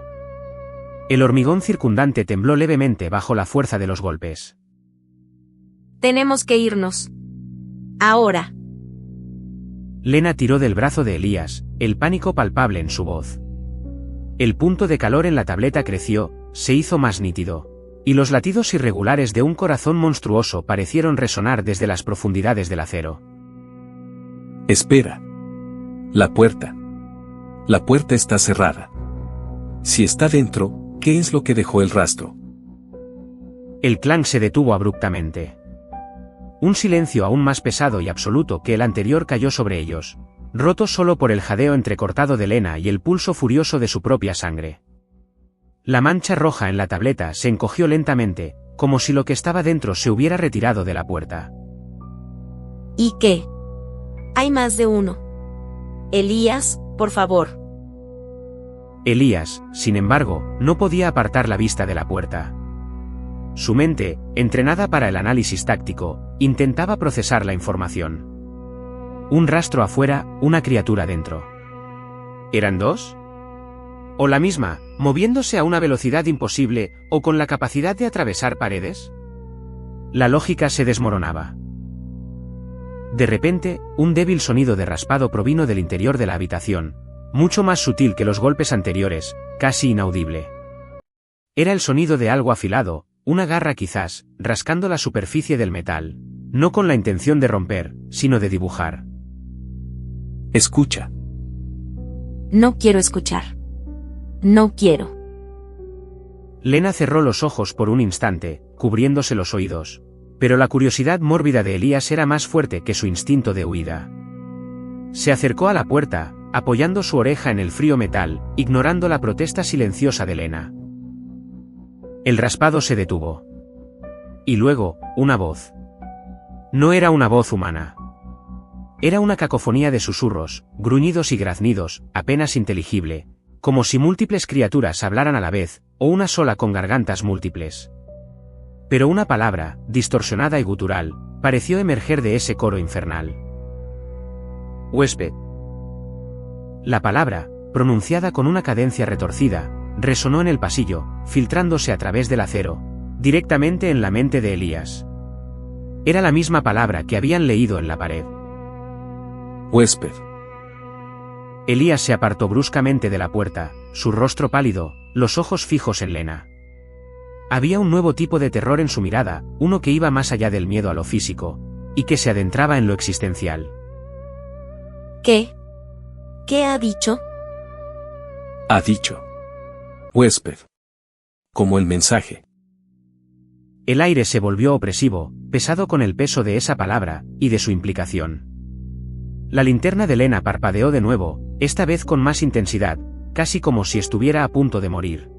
El hormigón circundante tembló levemente bajo la fuerza de los golpes. Tenemos que irnos. Ahora. Lena tiró del brazo de Elías, el pánico palpable en su voz. El punto de calor en la tableta creció, se hizo más nítido, y los latidos irregulares de un corazón monstruoso parecieron resonar desde las profundidades del acero. Espera. La puerta. La puerta está cerrada. Si está dentro, ¿qué es lo que dejó el rastro? El clan se detuvo abruptamente. Un silencio aún más pesado y absoluto que el anterior cayó sobre ellos, roto solo por el jadeo entrecortado de Lena y el pulso furioso de su propia sangre. La mancha roja en la tableta se encogió lentamente, como si lo que estaba dentro se hubiera retirado de la puerta. ¿Y qué? Hay más de uno. Elías, por favor. Elías, sin embargo, no podía apartar la vista de la puerta. Su mente, entrenada para el análisis táctico, intentaba procesar la información. Un rastro afuera, una criatura dentro. ¿Eran dos? ¿O la misma, moviéndose a una velocidad imposible o con la capacidad de atravesar paredes? La lógica se desmoronaba. De repente, un débil sonido de raspado provino del interior de la habitación, mucho más sutil que los golpes anteriores, casi inaudible. Era el sonido de algo afilado, una garra quizás, rascando la superficie del metal, no con la intención de romper, sino de dibujar. Escucha. No quiero escuchar. No quiero. Lena cerró los ojos por un instante, cubriéndose los oídos. Pero la curiosidad mórbida de Elías era más fuerte que su instinto de huida. Se acercó a la puerta, apoyando su oreja en el frío metal, ignorando la protesta silenciosa de Lena. El raspado se detuvo. Y luego, una voz. No era una voz humana. Era una cacofonía de susurros, gruñidos y graznidos, apenas inteligible, como si múltiples criaturas hablaran a la vez, o una sola con gargantas múltiples. Pero una palabra, distorsionada y gutural, pareció emerger de ese coro infernal. Huésped. La palabra, pronunciada con una cadencia retorcida, resonó en el pasillo, filtrándose a través del acero, directamente en la mente de Elías. Era la misma palabra que habían leído en la pared. Huésped. Elías se apartó bruscamente de la puerta, su rostro pálido, los ojos fijos en Lena. Había un nuevo tipo de terror en su mirada, uno que iba más allá del miedo a lo físico, y que se adentraba en lo existencial. ¿Qué? ¿Qué ha dicho? Ha dicho. Huésped. Como el mensaje. El aire se volvió opresivo, pesado con el peso de esa palabra, y de su implicación. La linterna de Lena parpadeó de nuevo, esta vez con más intensidad, casi como si estuviera a punto de morir.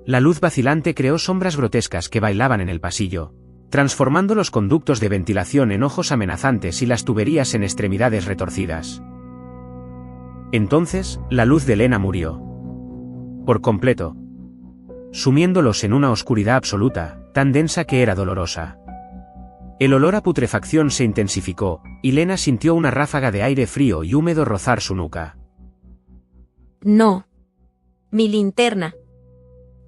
La luz vacilante creó sombras grotescas que bailaban en el pasillo, transformando los conductos de ventilación en ojos amenazantes y las tuberías en extremidades retorcidas. Entonces, la luz de Lena murió. Por completo. Sumiéndolos en una oscuridad absoluta, tan densa que era dolorosa. El olor a putrefacción se intensificó, y Lena sintió una ráfaga de aire frío y húmedo rozar su nuca. No. Mi linterna.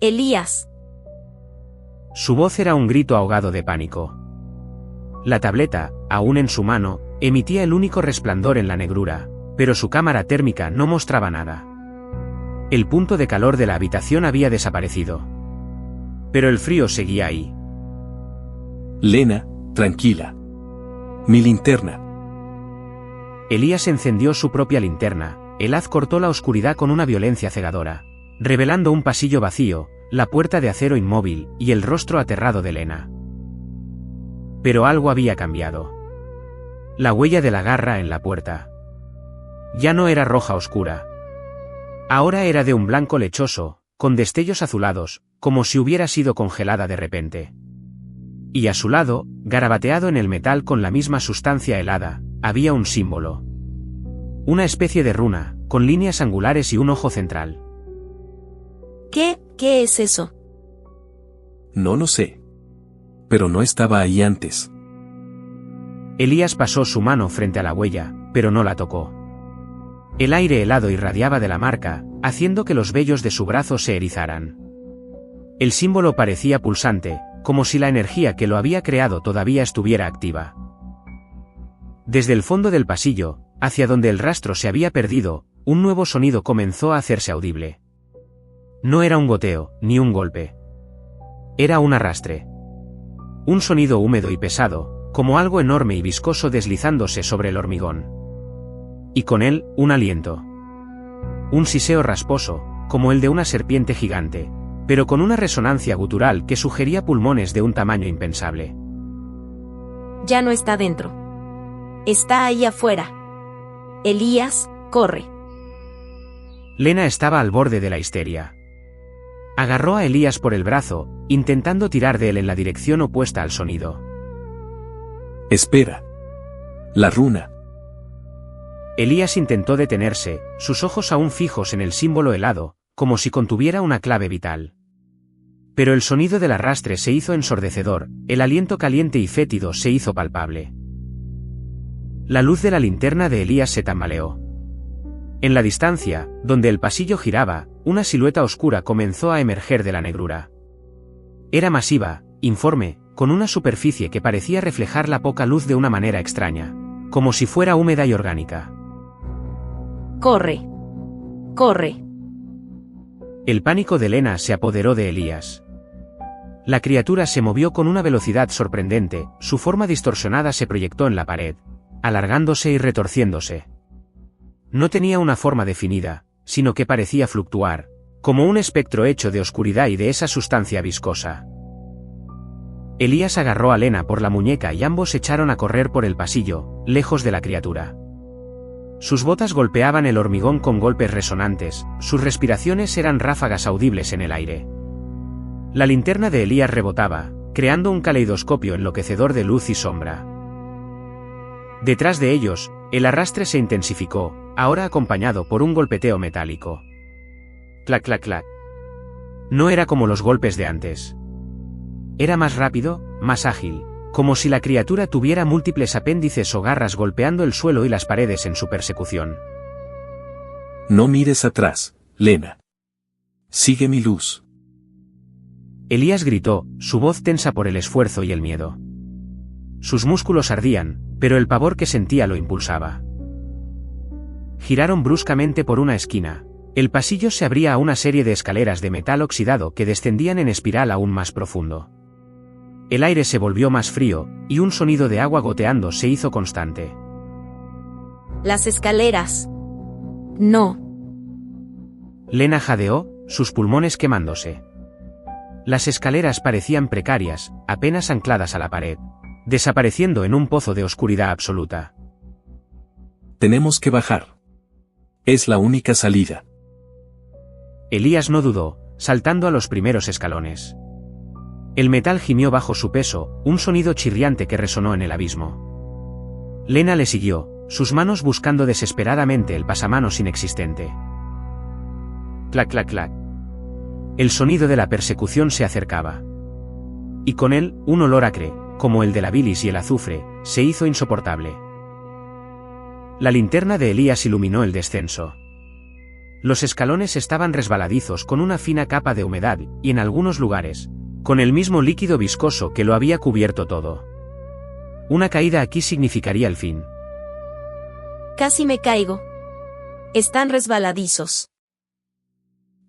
Elías. Su voz era un grito ahogado de pánico. La tableta, aún en su mano, emitía el único resplandor en la negrura, pero su cámara térmica no mostraba nada. El punto de calor de la habitación había desaparecido. Pero el frío seguía ahí. Lena, tranquila. Mi linterna. Elías encendió su propia linterna, el haz cortó la oscuridad con una violencia cegadora, revelando un pasillo vacío, la puerta de acero inmóvil, y el rostro aterrado de Lena. Pero algo había cambiado. La huella de la garra en la puerta. Ya no era roja oscura. Ahora era de un blanco lechoso, con destellos azulados, como si hubiera sido congelada de repente. Y a su lado, garabateado en el metal con la misma sustancia helada, había un símbolo. Una especie de runa, con líneas angulares y un ojo central. ¿Qué es eso? No lo sé. Pero no estaba ahí antes. Elías pasó su mano frente a la huella, pero no la tocó. El aire helado irradiaba de la marca, haciendo que los vellos de su brazo se erizaran. El símbolo parecía pulsante, como si la energía que lo había creado todavía estuviera activa. Desde el fondo del pasillo, hacia donde el rastro se había perdido, un nuevo sonido comenzó a hacerse audible. No era un goteo, ni un golpe. Era un arrastre. Un sonido húmedo y pesado, como algo enorme y viscoso deslizándose sobre el hormigón. Y con él, un aliento. Un siseo rasposo, como el de una serpiente gigante, pero con una resonancia gutural que sugería pulmones de un tamaño impensable. Ya no está dentro. Está ahí afuera. Elías, corre. Lena estaba al borde de la histeria. Agarró a Elías por el brazo, intentando tirar de él en la dirección opuesta al sonido. Espera. La runa. Elías intentó detenerse, sus ojos aún fijos en el símbolo helado, como si contuviera una clave vital. Pero el sonido del arrastre se hizo ensordecedor, el aliento caliente y fétido se hizo palpable. La luz de la linterna de Elías se tambaleó. En la distancia, donde el pasillo giraba, una silueta oscura comenzó a emerger de la negrura. Era masiva, informe, con una superficie que parecía reflejar la poca luz de una manera extraña, como si fuera húmeda y orgánica. ¡Corre! ¡Corre! El pánico de Lena se apoderó de Elías. La criatura se movió con una velocidad sorprendente, su forma distorsionada se proyectó en la pared, alargándose y retorciéndose. No tenía una forma definida, sino que parecía fluctuar, como un espectro hecho de oscuridad y de esa sustancia viscosa. Elías agarró a Lena por la muñeca y ambos echaron a correr por el pasillo, lejos de la criatura. Sus botas golpeaban el hormigón con golpes resonantes, sus respiraciones eran ráfagas audibles en el aire. La linterna de Elías rebotaba, creando un caleidoscopio enloquecedor de luz y sombra. Detrás de ellos, el arrastre se intensificó, ahora acompañado por un golpeteo metálico. Clac, clac, clac. No era como los golpes de antes. Era más rápido, más ágil, como si la criatura tuviera múltiples apéndices o garras golpeando el suelo y las paredes en su persecución. No mires atrás, Lena. Sigue mi luz. Elías gritó, su voz tensa por el esfuerzo y el miedo. Sus músculos ardían, pero el pavor que sentía lo impulsaba. Giraron bruscamente por una esquina. El pasillo se abría a una serie de escaleras de metal oxidado que descendían en espiral aún más profundo. El aire se volvió más frío, y un sonido de agua goteando se hizo constante. Las escaleras. No. Lena jadeó, sus pulmones quemándose. Las escaleras parecían precarias, apenas ancladas a la pared, desapareciendo en un pozo de oscuridad absoluta. Tenemos que bajar. Es la única salida. Elías no dudó, saltando a los primeros escalones. El metal gimió bajo su peso, un sonido chirriante que resonó en el abismo. Lena le siguió, sus manos buscando desesperadamente el pasamanos inexistente. Clac, clac, clac. El sonido de la persecución se acercaba. Y con él, un olor acre, como el de la bilis y el azufre, se hizo insoportable. La linterna de Elías iluminó el descenso. Los escalones estaban resbaladizos con una fina capa de humedad, y en algunos lugares, con el mismo líquido viscoso que lo había cubierto todo. Una caída aquí significaría el fin. Casi me caigo. Están resbaladizos.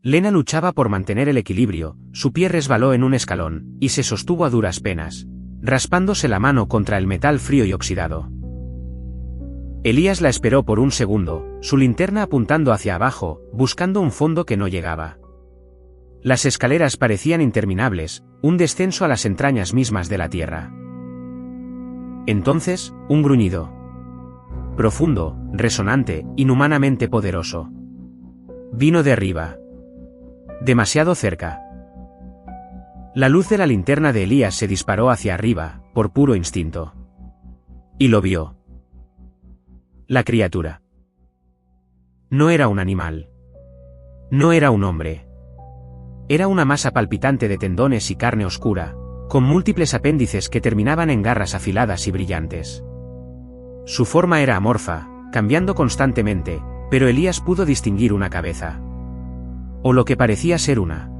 Lena luchaba por mantener el equilibrio, su pie resbaló en un escalón, y se sostuvo a duras penas, raspándose la mano contra el metal frío y oxidado. Elías la esperó por un segundo, su linterna apuntando hacia abajo, buscando un fondo que no llegaba. Las escaleras parecían interminables, un descenso a las entrañas mismas de la tierra. Entonces, un gruñido. Profundo, resonante, inhumanamente poderoso. Vino de arriba. Demasiado cerca. La luz de la linterna de Elías se disparó hacia arriba, por puro instinto. Y lo vio. La criatura. No era un animal. No era un hombre. Era una masa palpitante de tendones y carne oscura, con múltiples apéndices que terminaban en garras afiladas y brillantes. Su forma era amorfa, cambiando constantemente, pero Elías pudo distinguir una cabeza. O lo que parecía ser una.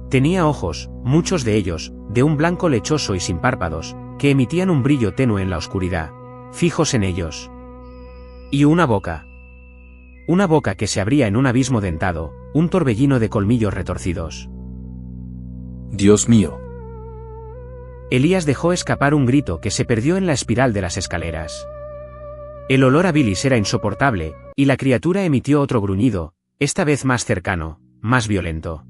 Tenía ojos, muchos de ellos, de un blanco lechoso y sin párpados, que emitían un brillo tenue en la oscuridad, fijos en ellos. Y una boca. Una boca que se abría en un abismo dentado, un torbellino de colmillos retorcidos. Dios mío. Elías dejó escapar un grito que se perdió en la espiral de las escaleras. El olor a bilis era insoportable, y la criatura emitió otro gruñido, esta vez más cercano, más violento.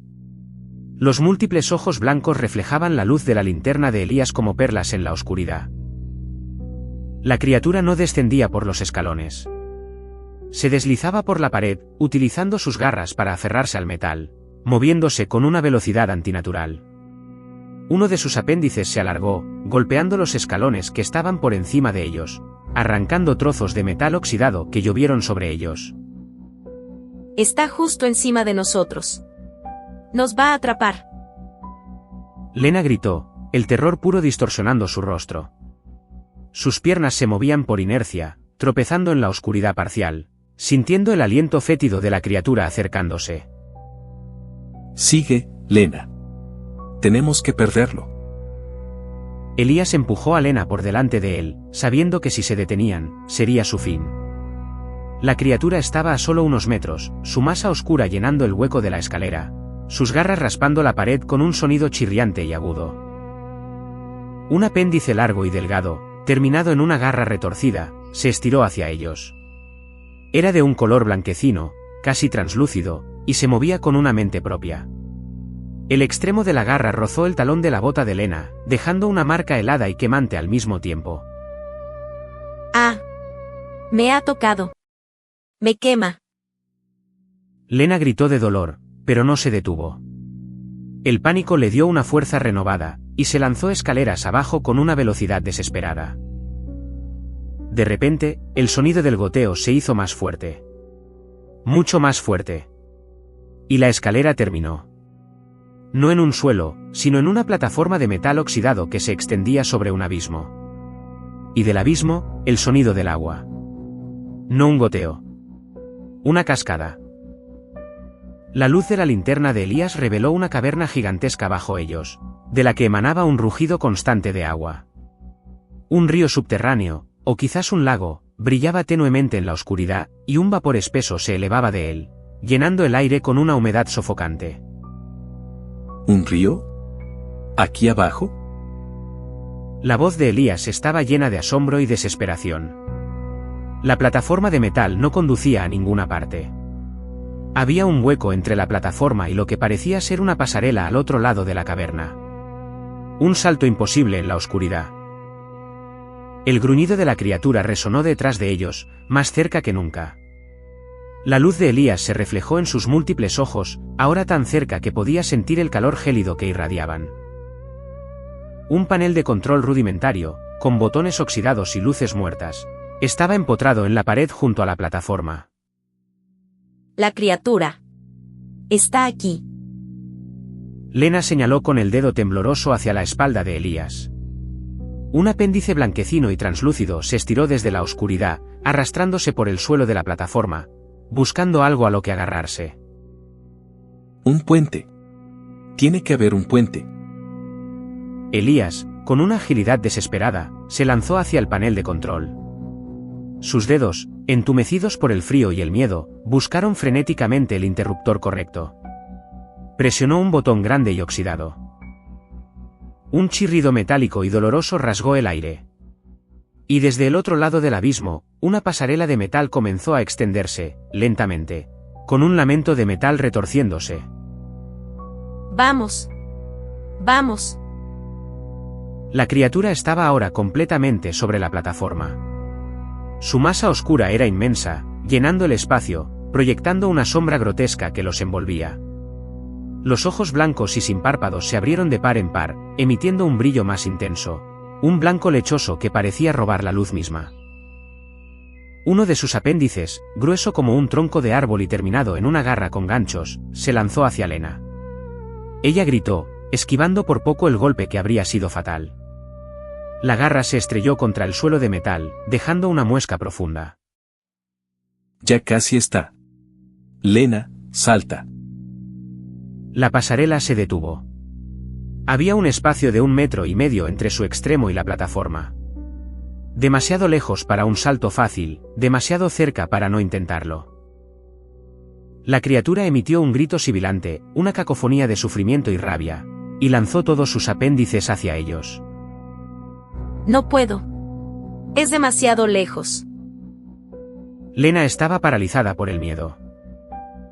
Los múltiples ojos blancos reflejaban la luz de la linterna de Elías como perlas en la oscuridad. La criatura no descendía por los escalones. Se deslizaba por la pared, utilizando sus garras para aferrarse al metal, moviéndose con una velocidad antinatural. Uno de sus apéndices se alargó, golpeando los escalones que estaban por encima de ellos, arrancando trozos de metal oxidado que llovieron sobre ellos. Está justo encima de nosotros. Nos va a atrapar. Lena gritó, el terror puro distorsionando su rostro. Sus piernas se movían por inercia, tropezando en la oscuridad parcial, sintiendo el aliento fétido de la criatura acercándose. Sigue, Lena. Tenemos que perderlo. Elías empujó a Lena por delante de él, sabiendo que si se detenían, sería su fin. La criatura estaba a solo unos metros, su masa oscura llenando el hueco de la escalera, sus garras raspando la pared con un sonido chirriante y agudo. Un apéndice largo y delgado, terminado en una garra retorcida, se estiró hacia ellos. Era de un color blanquecino, casi translúcido, y se movía con una mente propia. El extremo de la garra rozó el talón de la bota de Lena, dejando una marca helada y quemante al mismo tiempo. ¡Ah! Me ha tocado. Me quema. Lena gritó de dolor, pero no se detuvo. El pánico le dio una fuerza renovada, y se lanzó escaleras abajo con una velocidad desesperada. De repente, el sonido del goteo se hizo más fuerte. Mucho más fuerte. Y la escalera terminó. No en un suelo, sino en una plataforma de metal oxidado que se extendía sobre un abismo. Y del abismo, el sonido del agua. No un goteo. Una cascada. La luz de la linterna de Elías reveló una caverna gigantesca bajo ellos, de la que emanaba un rugido constante de agua. Un río subterráneo, o quizás un lago, brillaba tenuemente en la oscuridad, y un vapor espeso se elevaba de él, llenando el aire con una humedad sofocante. ¿Un río? ¿Aquí abajo? La voz de Elías estaba llena de asombro y desesperación. La plataforma de metal no conducía a ninguna parte. Había un hueco entre la plataforma y lo que parecía ser una pasarela al otro lado de la caverna. Un salto imposible en la oscuridad. El gruñido de la criatura resonó detrás de ellos, más cerca que nunca. La luz de Elías se reflejó en sus múltiples ojos, ahora tan cerca que podía sentir el calor gélido que irradiaban. Un panel de control rudimentario, con botones oxidados y luces muertas, estaba empotrado en la pared junto a la plataforma. La criatura. Está aquí. Lena señaló con el dedo tembloroso hacia la espalda de Elías. Un apéndice blanquecino y translúcido se estiró desde la oscuridad, arrastrándose por el suelo de la plataforma, buscando algo a lo que agarrarse. Un puente. Tiene que haber un puente. Elías, con una agilidad desesperada, se lanzó hacia el panel de control. Sus dedos, entumecidos por el frío y el miedo, buscaron frenéticamente el interruptor correcto. Presionó un botón grande y oxidado. Un chirrido metálico y doloroso rasgó el aire. Y desde el otro lado del abismo, una pasarela de metal comenzó a extenderse, lentamente, con un lamento de metal retorciéndose. Vamos. Vamos. La criatura estaba ahora completamente sobre la plataforma. Su masa oscura era inmensa, llenando el espacio, proyectando una sombra grotesca que los envolvía. Los ojos blancos y sin párpados se abrieron de par en par, emitiendo un brillo más intenso, un blanco lechoso que parecía robar la luz misma. Uno de sus apéndices, grueso como un tronco de árbol y terminado en una garra con ganchos, se lanzó hacia Lena. Ella gritó, esquivando por poco el golpe que habría sido fatal. La garra se estrelló contra el suelo de metal, dejando una muesca profunda. Ya casi está. Lena, salta. La pasarela se detuvo. Había un espacio de 1,5 metros entre su extremo y la plataforma. Demasiado lejos para un salto fácil, demasiado cerca para no intentarlo. La criatura emitió un grito sibilante, una cacofonía de sufrimiento y rabia, y lanzó todos sus apéndices hacia ellos. No puedo. Es demasiado lejos. Lena estaba paralizada por el miedo.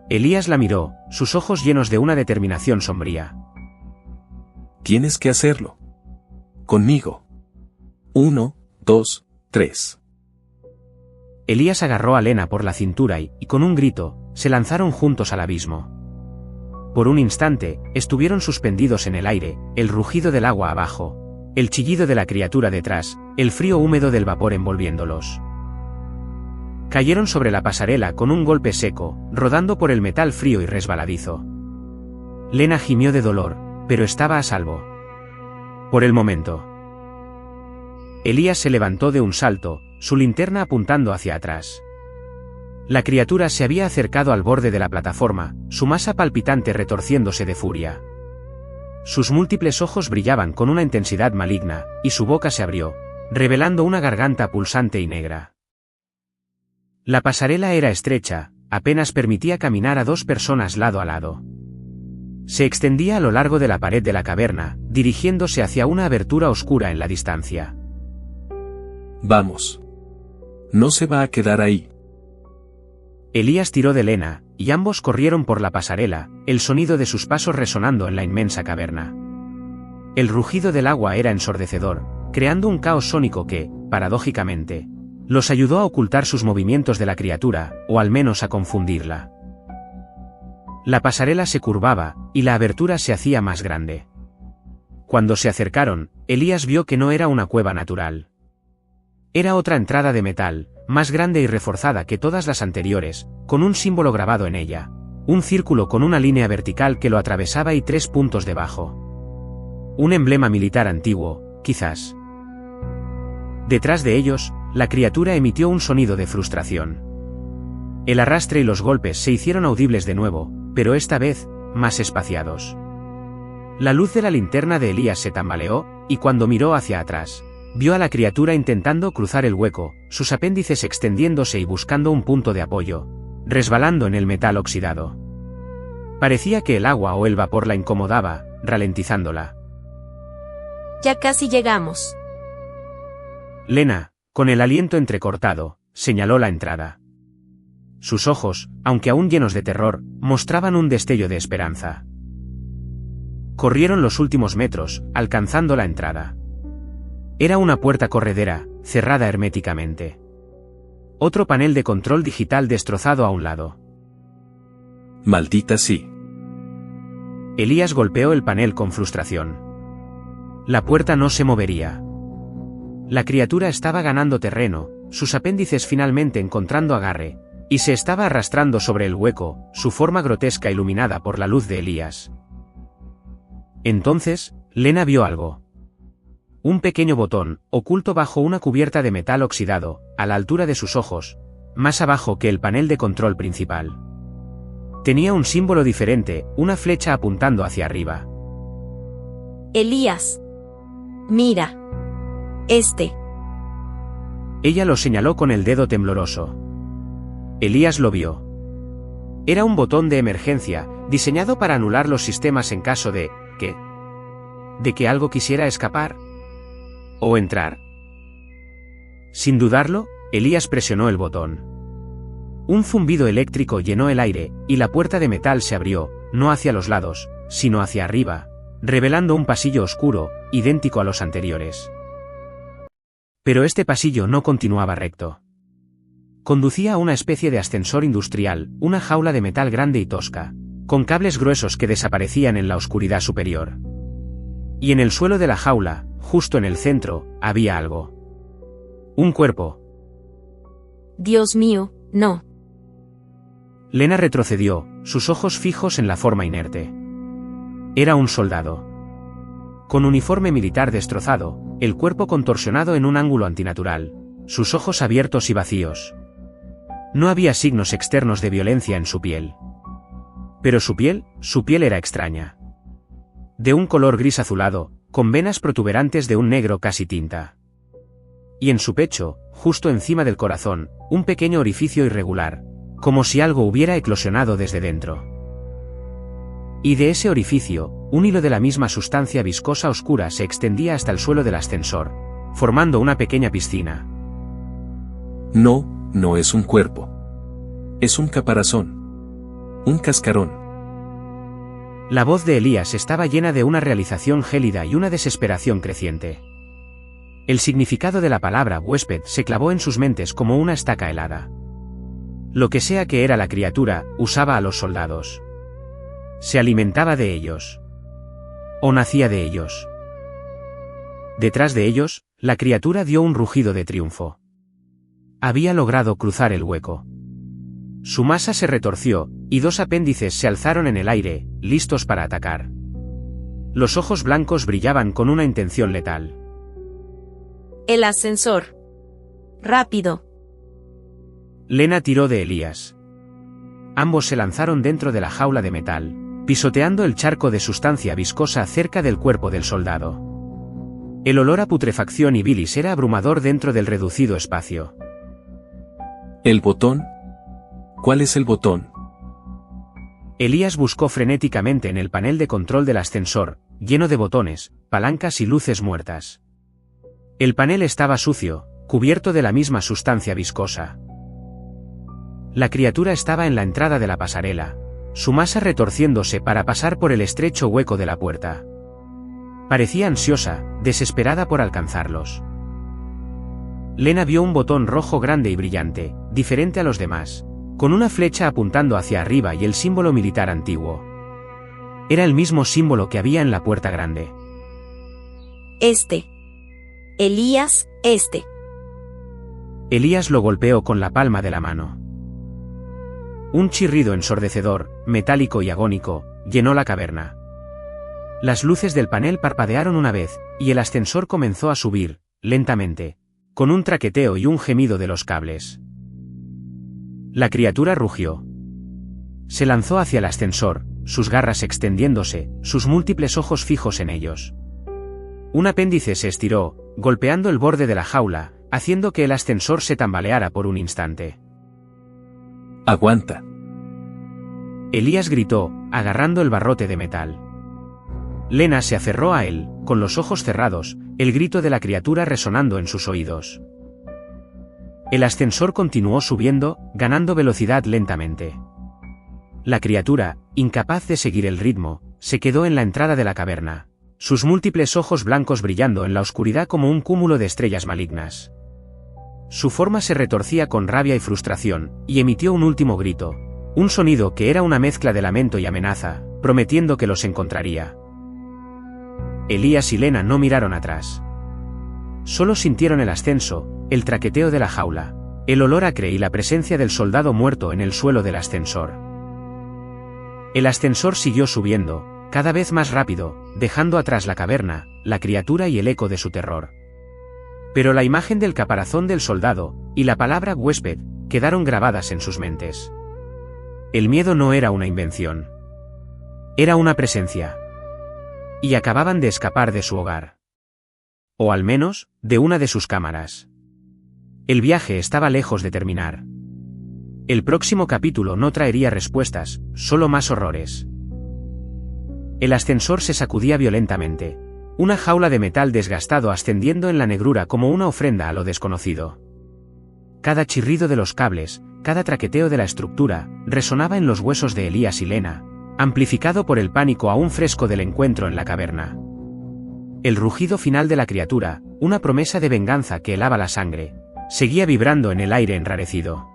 Elías la miró, sus ojos llenos de una determinación sombría. Tienes que hacerlo. Conmigo. 1, 2, 3. Elías agarró a Lena por la cintura y, con un grito, se lanzaron juntos al abismo. Por un instante, estuvieron suspendidos en el aire, el rugido del agua abajo, el chillido de la criatura detrás, el frío húmedo del vapor envolviéndolos. Cayeron sobre la pasarela con un golpe seco, rodando por el metal frío y resbaladizo. Lena gimió de dolor, pero estaba a salvo. Por el momento. Elías se levantó de un salto, su linterna apuntando hacia atrás. La criatura se había acercado al borde de la plataforma, su masa palpitante retorciéndose de furia. Sus múltiples ojos brillaban con una intensidad maligna, y su boca se abrió, revelando una garganta pulsante y negra. La pasarela era estrecha, apenas permitía caminar a 2 personas lado a lado. Se extendía a lo largo de la pared de la caverna, dirigiéndose hacia una abertura oscura en la distancia. Vamos. No se va a quedar ahí. Elías tiró de Lena, y ambos corrieron por la pasarela, el sonido de sus pasos resonando en la inmensa caverna. El rugido del agua era ensordecedor, creando un caos sónico que, paradójicamente, los ayudó a ocultar sus movimientos de la criatura, o al menos a confundirla. La pasarela se curvaba, y la abertura se hacía más grande. Cuando se acercaron, Elías vio que no era una cueva natural. Era otra entrada de metal, más grande y reforzada que todas las anteriores, con un símbolo grabado en ella, un círculo con una línea vertical que lo atravesaba y 3 puntos debajo. Un emblema militar antiguo, quizás. Detrás de ellos, la criatura emitió un sonido de frustración. El arrastre y los golpes se hicieron audibles de nuevo, pero esta vez, más espaciados. La luz de la linterna de Elías se tambaleó, y cuando miró hacia atrás, vio a la criatura intentando cruzar el hueco, sus apéndices extendiéndose y buscando un punto de apoyo, resbalando en el metal oxidado. Parecía que el agua o el vapor la incomodaba, ralentizándola. Ya casi llegamos. Lena, con el aliento entrecortado, señaló la entrada. Sus ojos, aunque aún llenos de terror, mostraban un destello de esperanza. Corrieron los últimos metros, alcanzando la entrada. Era una puerta corredera, cerrada herméticamente. Otro panel de control digital destrozado a un lado. Maldita sí. Elías golpeó el panel con frustración. La puerta no se movería. La criatura estaba ganando terreno, sus apéndices finalmente encontrando agarre, y se estaba arrastrando sobre el hueco, su forma grotesca iluminada por la luz de Elías. Entonces, Lena vio algo. Un pequeño botón, oculto bajo una cubierta de metal oxidado, a la altura de sus ojos, más abajo que el panel de control principal. Tenía un símbolo diferente, una flecha apuntando hacia arriba. Elías. Mira. Ella lo señaló con el dedo tembloroso. Elías lo vio. Era un botón de emergencia, diseñado para anular los sistemas en caso de que algo quisiera escapar o entrar. Sin dudarlo, Elías presionó el botón. Un zumbido eléctrico llenó el aire, y la puerta de metal se abrió, no hacia los lados, sino hacia arriba, revelando un pasillo oscuro, idéntico a los anteriores. Pero este pasillo no continuaba recto. Conducía a una especie de ascensor industrial, una jaula de metal grande y tosca, con cables gruesos que desaparecían en la oscuridad superior. Y en el suelo de la jaula, justo en el centro, había algo. Un cuerpo. Dios mío, no. Lena retrocedió, sus ojos fijos en la forma inerte. Era un soldado. Con uniforme militar destrozado, el cuerpo contorsionado en un ángulo antinatural, sus ojos abiertos y vacíos. No había signos externos de violencia en su piel. Pero su piel era extraña. De un color gris azulado, con venas protuberantes de un negro casi tinta. Y en su pecho, justo encima del corazón, un pequeño orificio irregular, como si algo hubiera eclosionado desde dentro. Y de ese orificio, un hilo de la misma sustancia viscosa oscura se extendía hasta el suelo del ascensor, formando una pequeña piscina. No es un cuerpo. Es un caparazón. Un cascarón. La voz de Elías estaba llena de una realización gélida y una desesperación creciente. El significado de la palabra huésped se clavó en sus mentes como una estaca helada. Lo que sea que era la criatura, usaba a los soldados. Se alimentaba de ellos. O nacía de ellos. Detrás de ellos, la criatura dio un rugido de triunfo. Había logrado cruzar el hueco. Su masa se retorció, y 2 apéndices se alzaron en el aire, listos para atacar. Los ojos blancos brillaban con una intención letal. El ascensor. Rápido. Lena tiró de Elías. Ambos se lanzaron dentro de la jaula de metal, pisoteando el charco de sustancia viscosa cerca del cuerpo del soldado. El olor a putrefacción y bilis era abrumador dentro del reducido espacio. ¿El botón? ¿Cuál es el botón? Elías buscó frenéticamente en el panel de control del ascensor, lleno de botones, palancas y luces muertas. El panel estaba sucio, cubierto de la misma sustancia viscosa. La criatura estaba en la entrada de la pasarela, su masa retorciéndose para pasar por el estrecho hueco de la puerta. Parecía ansiosa, desesperada por alcanzarlos. Lena vio un botón rojo grande y brillante, diferente a los demás, con una flecha apuntando hacia arriba y el símbolo militar antiguo. Era el mismo símbolo que había en la puerta grande. Elías. Elías lo golpeó con la palma de la mano. Un chirrido ensordecedor, metálico y agónico, llenó la caverna. Las luces del panel parpadearon una vez, y el ascensor comenzó a subir, lentamente, con un traqueteo y un gemido de los cables. La criatura rugió. Se lanzó hacia el ascensor, sus garras extendiéndose, sus múltiples ojos fijos en ellos. Un apéndice se estiró, golpeando el borde de la jaula, haciendo que el ascensor se tambaleara por un instante. ¡Aguanta! Elías gritó, agarrando el barrote de metal. Lena se aferró a él, con los ojos cerrados, el grito de la criatura resonando en sus oídos. El ascensor continuó subiendo, ganando velocidad lentamente. La criatura, incapaz de seguir el ritmo, se quedó en la entrada de la caverna, sus múltiples ojos blancos brillando en la oscuridad como un cúmulo de estrellas malignas. Su forma se retorcía con rabia y frustración, y emitió un último grito, un sonido que era una mezcla de lamento y amenaza, prometiendo que los encontraría. Elías y Lena no miraron atrás. Solo sintieron el ascenso, el traqueteo de la jaula, el olor acre y la presencia del soldado muerto en el suelo del ascensor. El ascensor siguió subiendo, cada vez más rápido, dejando atrás la caverna, la criatura y el eco de su terror. Pero la imagen del caparazón del soldado, y la palabra huésped, quedaron grabadas en sus mentes. El miedo no era una invención. Era una presencia. Y acababan de escapar de su hogar. O al menos, de una de sus cámaras. El viaje estaba lejos de terminar. El próximo capítulo no traería respuestas, solo más horrores. El ascensor se sacudía violentamente. Una jaula de metal desgastado ascendiendo en la negrura como una ofrenda a lo desconocido. Cada chirrido de los cables, cada traqueteo de la estructura, resonaba en los huesos de Elías y Lena, amplificado por el pánico aún fresco del encuentro en la caverna. El rugido final de la criatura, una promesa de venganza que helaba la sangre, seguía vibrando en el aire enrarecido.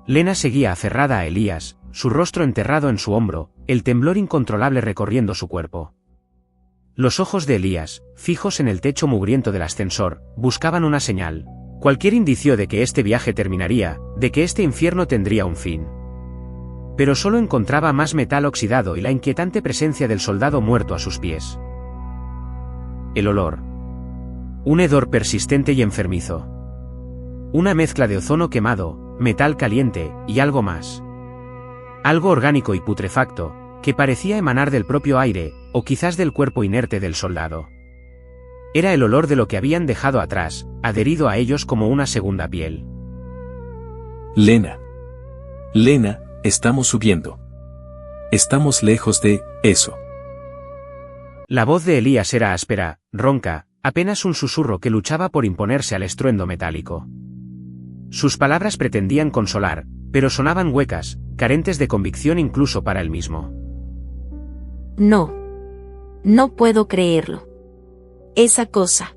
Lena seguía aferrada a Elías, su rostro enterrado en su hombro, el temblor incontrolable recorriendo su cuerpo. Los ojos de Elías, fijos en el techo mugriento del ascensor, buscaban una señal, cualquier indicio de que este viaje terminaría, de que este infierno tendría un fin. Pero solo encontraba más metal oxidado y la inquietante presencia del soldado muerto a sus pies. El olor. Un hedor persistente y enfermizo. Una mezcla de ozono quemado, metal caliente, y algo más. Algo orgánico y putrefacto, que parecía emanar del propio aire, o quizás del cuerpo inerte del soldado. Era el olor de lo que habían dejado atrás, adherido a ellos como una segunda piel. Lena. Lena, estamos subiendo. Estamos lejos de eso. La voz de Elías era áspera, ronca, apenas un susurro que luchaba por imponerse al estruendo metálico. Sus palabras pretendían consolar, pero sonaban huecas, carentes de convicción incluso para él mismo. No puedo creerlo. Esa cosa.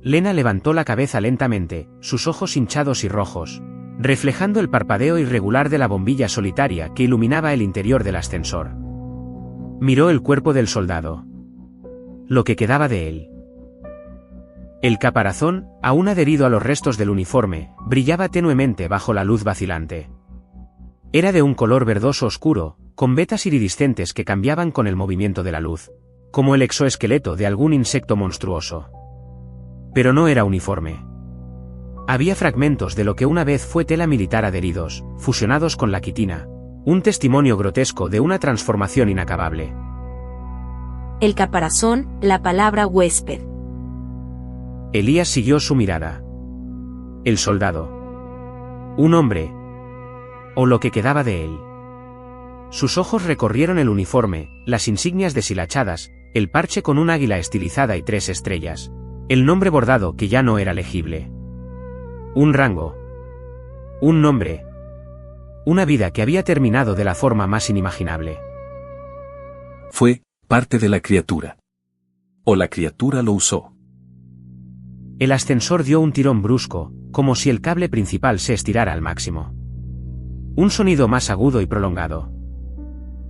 Lena levantó la cabeza lentamente, sus ojos hinchados y rojos, reflejando el parpadeo irregular de la bombilla solitaria que iluminaba el interior del ascensor. Miró el cuerpo del soldado. Lo que quedaba de él. El caparazón, aún adherido a los restos del uniforme, brillaba tenuemente bajo la luz vacilante. Era de un color verdoso oscuro, con vetas iridiscentes que cambiaban con el movimiento de la luz, como el exoesqueleto de algún insecto monstruoso. Pero no era uniforme. Había fragmentos de lo que una vez fue tela militar adheridos, fusionados con la quitina. Un testimonio grotesco de una transformación inacabable. El caparazón, la palabra huésped. Elías siguió su mirada. El soldado. Un hombre. O lo que quedaba de él. Sus ojos recorrieron el uniforme, las insignias deshilachadas, el parche con un águila estilizada y 3 estrellas. El nombre bordado que ya no era legible. Un rango. Un nombre. Una vida que había terminado de la forma más inimaginable. Fue parte de la criatura. O la criatura lo usó. El ascensor dio un tirón brusco, como si el cable principal se estirara al máximo. Un sonido más agudo y prolongado.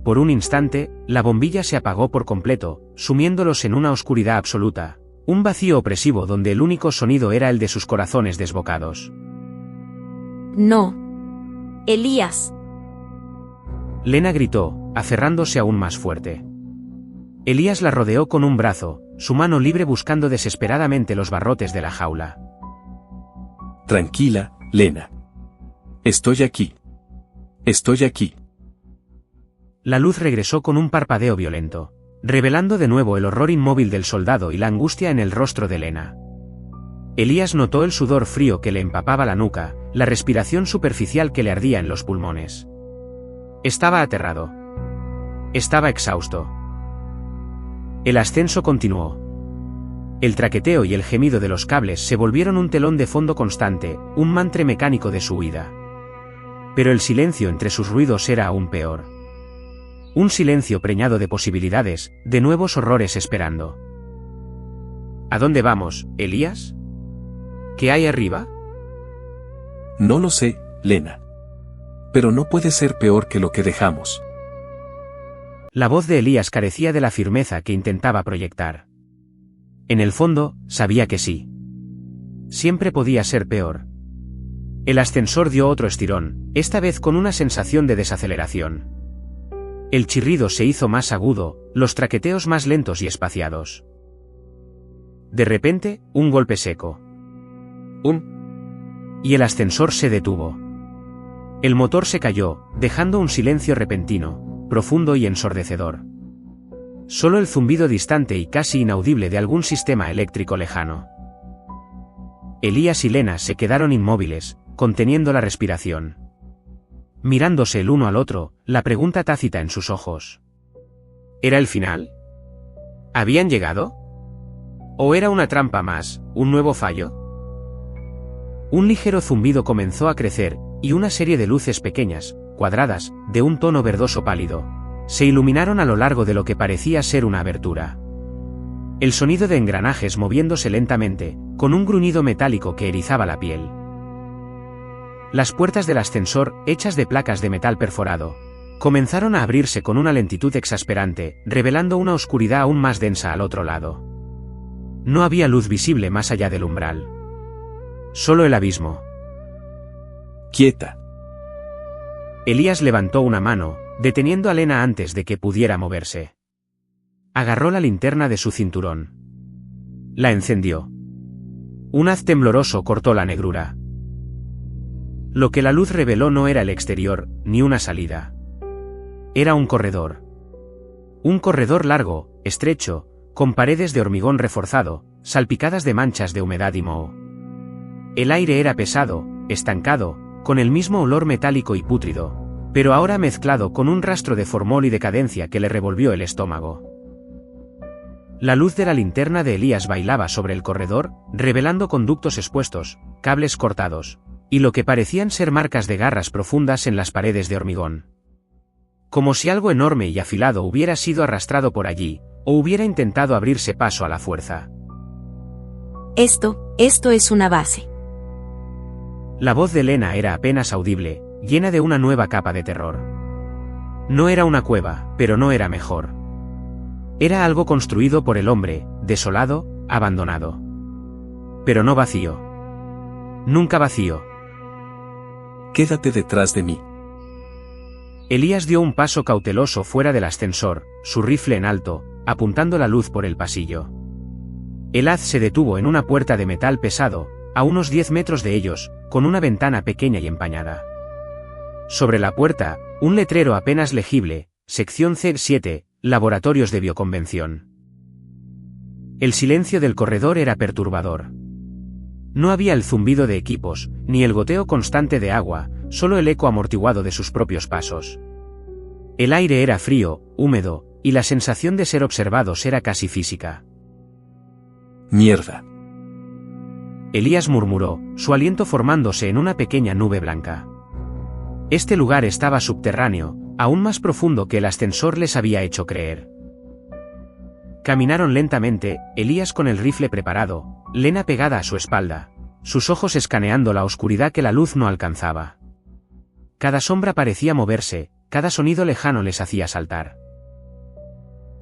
Por un instante, la bombilla se apagó por completo, sumiéndolos en una oscuridad absoluta, un vacío opresivo donde el único sonido era el de sus corazones desbocados. No. Elías. Lena gritó, aferrándose aún más fuerte. Elías la rodeó con un brazo, su mano libre buscando desesperadamente los barrotes de la jaula. Tranquila, Lena. Estoy aquí. Estoy aquí. La luz regresó con un parpadeo violento, revelando de nuevo el horror inmóvil del soldado y la angustia en el rostro de Lena. Elías notó el sudor frío que le empapaba la nuca, la respiración superficial que le ardía en los pulmones. Estaba aterrado. Estaba exhausto. El ascenso continuó. El traqueteo y el gemido de los cables se volvieron un telón de fondo constante, un mantre mecánico de su huida. Pero el silencio entre sus ruidos era aún peor. Un silencio preñado de posibilidades, de nuevos horrores esperando. ¿A dónde vamos, Elías? ¿Qué hay arriba? No lo sé, Lena. Pero no puede ser peor que lo que dejamos. La voz de Elías carecía de la firmeza que intentaba proyectar. En el fondo, sabía que sí. Siempre podía ser peor. El ascensor dio otro estirón, esta vez con una sensación de desaceleración. El chirrido se hizo más agudo, los traqueteos más lentos y espaciados. De repente, un golpe seco. Y el ascensor se detuvo. El motor se cayó, dejando un silencio repentino, profundo y ensordecedor. Solo el zumbido distante y casi inaudible de algún sistema eléctrico lejano. Elías y Lena se quedaron inmóviles, conteniendo la respiración. Mirándose el uno al otro, la pregunta tácita en sus ojos. ¿Era el final? ¿Habían llegado? ¿O era una trampa más, un nuevo fallo? Un ligero zumbido comenzó a crecer, y una serie de luces pequeñas, cuadradas, de un tono verdoso pálido, se iluminaron a lo largo de lo que parecía ser una abertura. El sonido de engranajes moviéndose lentamente, con un gruñido metálico que erizaba la piel. Las puertas del ascensor, hechas de placas de metal perforado, comenzaron a abrirse con una lentitud exasperante, revelando una oscuridad aún más densa al otro lado. No había luz visible más allá del umbral. Solo el abismo. Quieta. Elías levantó una mano, deteniendo a Lena antes de que pudiera moverse. Agarró la linterna de su cinturón. La encendió. Un haz tembloroso cortó la negrura. Lo que la luz reveló no era el exterior, ni una salida. Era un corredor. Un corredor largo, estrecho, con paredes de hormigón reforzado, salpicadas de manchas de humedad y moho. El aire era pesado, estancado, con el mismo olor metálico y pútrido, pero ahora mezclado con un rastro de formol y decadencia que le revolvió el estómago. La luz de la linterna de Elías bailaba sobre el corredor, revelando conductos expuestos, cables cortados, y lo que parecían ser marcas de garras profundas en las paredes de hormigón. Como si algo enorme y afilado hubiera sido arrastrado por allí, o hubiera intentado abrirse paso a la fuerza. Esto es una base. La voz de Lena era apenas audible, llena de una nueva capa de terror. No era una cueva, pero no era mejor. Era algo construido por el hombre, desolado, abandonado. Pero no vacío. Nunca vacío. Quédate detrás de mí. Elías dio un paso cauteloso fuera del ascensor, su rifle en alto, apuntando la luz por el pasillo. El haz se detuvo en una puerta de metal pesado, a unos 10 metros de ellos, con una ventana pequeña y empañada. Sobre la puerta, un letrero apenas legible, sección C7, laboratorios de bioconvención. El silencio del corredor era perturbador. No había el zumbido de equipos, ni el goteo constante de agua, solo el eco amortiguado de sus propios pasos. El aire era frío, húmedo, y la sensación de ser observados era casi física. Mierda. Elías murmuró, su aliento formándose en una pequeña nube blanca. Este lugar estaba subterráneo, aún más profundo que el ascensor les había hecho creer. Caminaron lentamente, Elías con el rifle preparado, Lena pegada a su espalda, sus ojos escaneando la oscuridad que la luz no alcanzaba. Cada sombra parecía moverse, cada sonido lejano les hacía saltar.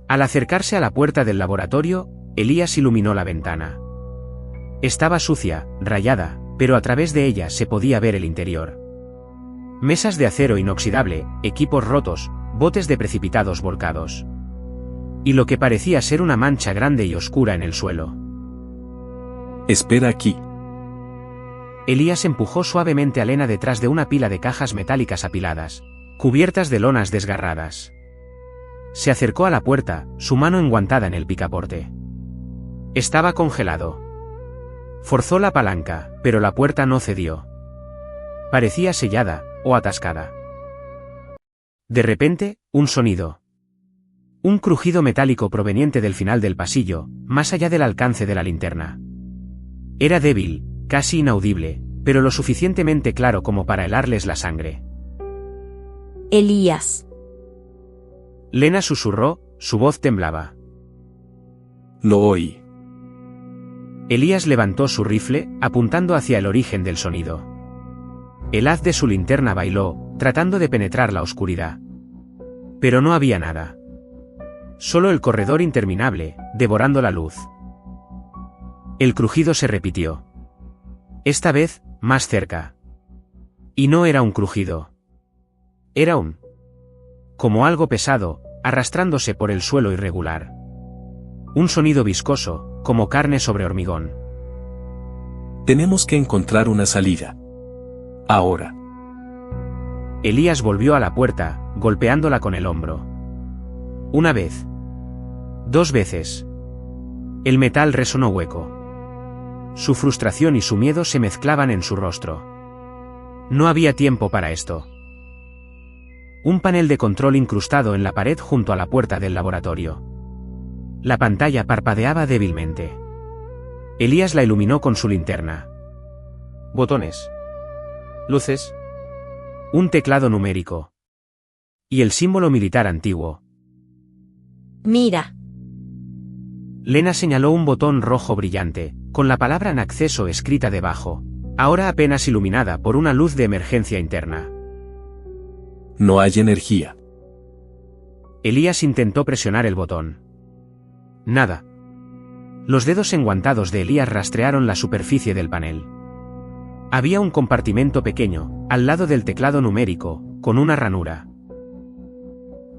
Al acercarse a la puerta del laboratorio, Elías iluminó la ventana. Estaba sucia, rayada, pero a través de ella se podía ver el interior. Mesas de acero inoxidable, equipos rotos, botes de precipitados volcados. Y lo que parecía ser una mancha grande y oscura en el suelo. Espera aquí. Elías empujó suavemente a Lena detrás de una pila de cajas metálicas apiladas, cubiertas de lonas desgarradas. Se acercó a la puerta, su mano enguantada en el picaporte. Estaba congelado. Forzó la palanca, pero la puerta no cedió. Parecía sellada, o atascada. De repente, un sonido. Un crujido metálico proveniente del final del pasillo, más allá del alcance de la linterna. Era débil, casi inaudible, pero lo suficientemente claro como para helarles la sangre. Elías. Lena susurró, su voz temblaba. Lo oí. Elías levantó su rifle, apuntando hacia el origen del sonido. El haz de su linterna bailó, tratando de penetrar la oscuridad. Pero no había nada. Solo el corredor interminable, devorando la luz. El crujido se repitió. Esta vez, más cerca. Y no era un crujido. Era como algo pesado, arrastrándose por el suelo irregular. Un sonido viscoso, como carne sobre hormigón. Tenemos que encontrar una salida. Ahora. Elías volvió a la puerta, golpeándola con el hombro. Una vez. 2 veces. El metal resonó hueco. Su frustración y su miedo se mezclaban en su rostro. No había tiempo para esto. Un panel de control incrustado en la pared junto a la puerta del laboratorio. La pantalla parpadeaba débilmente. Elías la iluminó con su linterna. Botones. Luces. Un teclado numérico. Y el símbolo militar antiguo. Mira. Lena señaló un botón rojo brillante, con la palabra en acceso escrita debajo, ahora apenas iluminada por una luz de emergencia interna. No hay energía. Elías intentó presionar el botón. Nada. Los dedos enguantados de Elías rastrearon la superficie del panel. Había un compartimento pequeño, al lado del teclado numérico, con una ranura.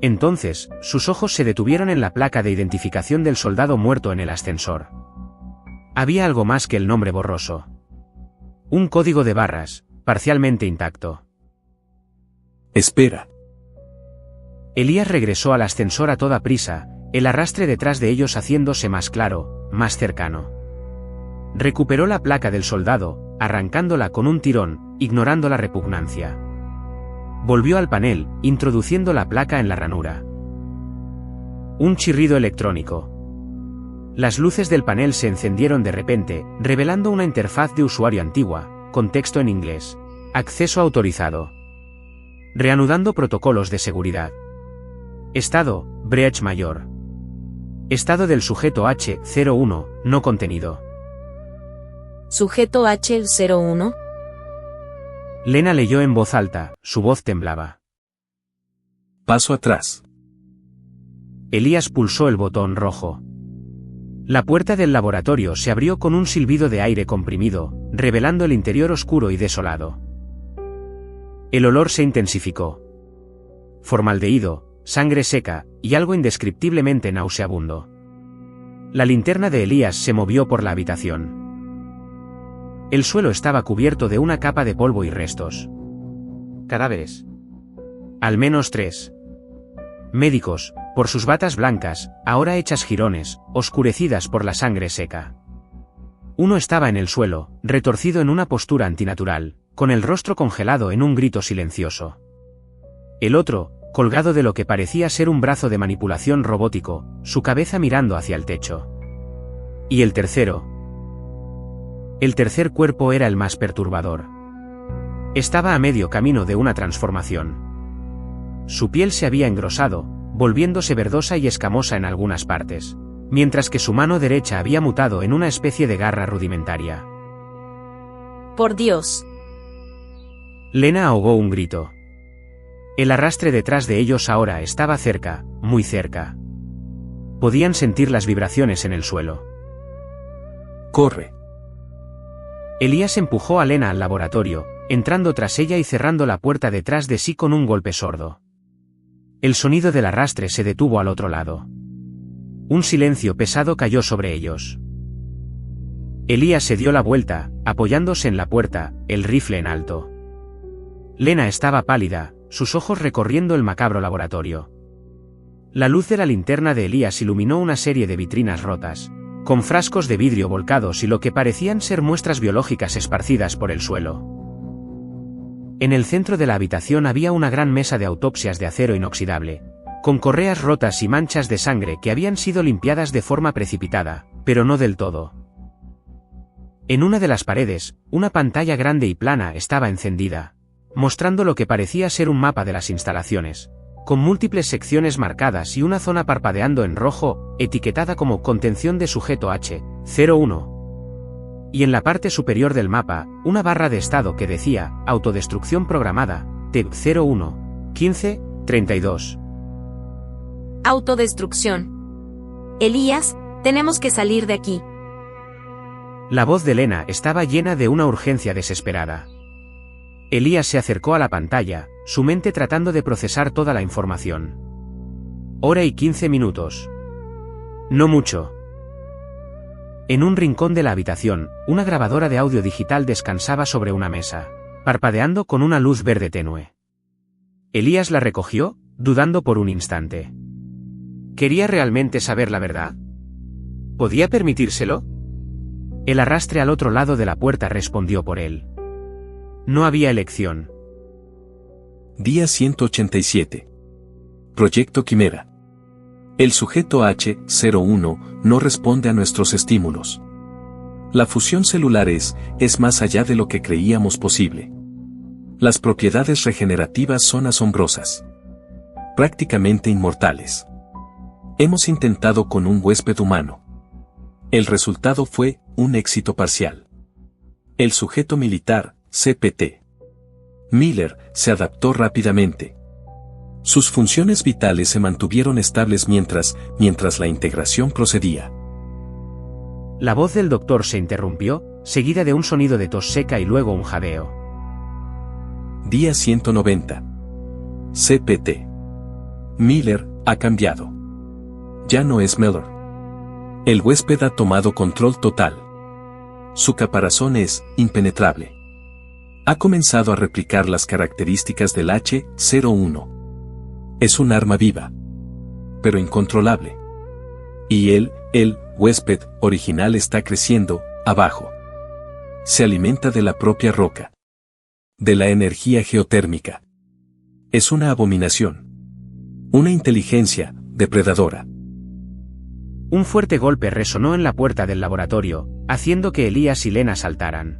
Entonces, sus ojos se detuvieron en la placa de identificación del soldado muerto en el ascensor. Había algo más que el nombre borroso. Un código de barras, parcialmente intacto. Espera. Elías regresó al ascensor a toda prisa, el arrastre detrás de ellos haciéndose más claro, más cercano. Recuperó la placa del soldado, arrancándola con un tirón, ignorando la repugnancia. Volvió al panel, introduciendo la placa en la ranura. Un chirrido electrónico. Las luces del panel se encendieron de repente, revelando una interfaz de usuario antigua, con texto en inglés. Acceso autorizado. Reanudando protocolos de seguridad. Estado, breach mayor. Estado del sujeto H01, no contenido. Sujeto H01. Lena leyó en voz alta, su voz temblaba. Paso atrás. Elías pulsó el botón rojo. La puerta del laboratorio se abrió con un silbido de aire comprimido, revelando el interior oscuro y desolado. El olor se intensificó. Formaldehído, sangre seca, y algo indescriptiblemente nauseabundo. La linterna de Elías se movió por la habitación. El suelo estaba cubierto de una capa de polvo y restos. Cadáveres. Al menos 3. Médicos, por sus batas blancas, ahora hechas jirones, oscurecidas por la sangre seca. Uno estaba en el suelo, retorcido en una postura antinatural, con el rostro congelado en un grito silencioso. El otro, colgado de lo que parecía ser un brazo de manipulación robótico, su cabeza mirando hacia el techo. Y el tercero. El tercer cuerpo era el más perturbador. Estaba a medio camino de una transformación. Su piel se había engrosado, volviéndose verdosa y escamosa en algunas partes, mientras que su mano derecha había mutado en una especie de garra rudimentaria. Por Dios. Lena ahogó un grito. El arrastre detrás de ellos ahora estaba cerca, muy cerca. Podían sentir las vibraciones en el suelo. ¡Corre! Elías empujó a Lena al laboratorio, entrando tras ella y cerrando la puerta detrás de sí con un golpe sordo. El sonido del arrastre se detuvo al otro lado. Un silencio pesado cayó sobre ellos. Elías se dio la vuelta, apoyándose en la puerta, el rifle en alto. Lena estaba pálida, sus ojos recorriendo el macabro laboratorio. La luz de la linterna de Elías iluminó una serie de vitrinas rotas, con frascos de vidrio volcados y lo que parecían ser muestras biológicas esparcidas por el suelo. En el centro de la habitación había una gran mesa de autopsias de acero inoxidable, con correas rotas y manchas de sangre que habían sido limpiadas de forma precipitada, pero no del todo. En una de las paredes, una pantalla grande y plana estaba encendida, mostrando lo que parecía ser un mapa de las instalaciones, con múltiples secciones marcadas y una zona parpadeando en rojo, etiquetada como contención de sujeto H01. Y en la parte superior del mapa, una barra de estado que decía, autodestrucción programada, T01, 15, 32. Autodestrucción. Elías, tenemos que salir de aquí. La voz de Lena estaba llena de una urgencia desesperada. Elías se acercó a la pantalla, su mente tratando de procesar toda la información. 1:15. No mucho. En un rincón de la habitación, una grabadora de audio digital descansaba sobre una mesa, parpadeando con una luz verde tenue. Elías la recogió, dudando por un instante. ¿Quería realmente saber la verdad? ¿Podía permitírselo? El arrastre al otro lado de la puerta respondió por él. No había elección. Día 187. Proyecto Quimera. El sujeto H01 no responde a nuestros estímulos. La fusión celular es más allá de lo que creíamos posible. Las propiedades regenerativas son asombrosas. Prácticamente inmortales. Hemos intentado con un huésped humano. El resultado fue un éxito parcial. El sujeto militar, CPT. Miller, se adaptó rápidamente. Sus funciones vitales se mantuvieron estables mientras la integración procedía. La voz del doctor se interrumpió, seguida de un sonido de tos seca y luego un jadeo. Día 190. CPT. Miller ha cambiado. Ya no es Miller. El huésped ha tomado control total. Su caparazón es impenetrable. Ha comenzado a replicar las características del H01. Es un arma viva, pero incontrolable. Y el huésped original está creciendo, abajo. Se alimenta de la propia roca. De la energía geotérmica. Es una abominación. Una inteligencia depredadora. Un fuerte golpe resonó en la puerta del laboratorio, haciendo que Elías y Lena saltaran.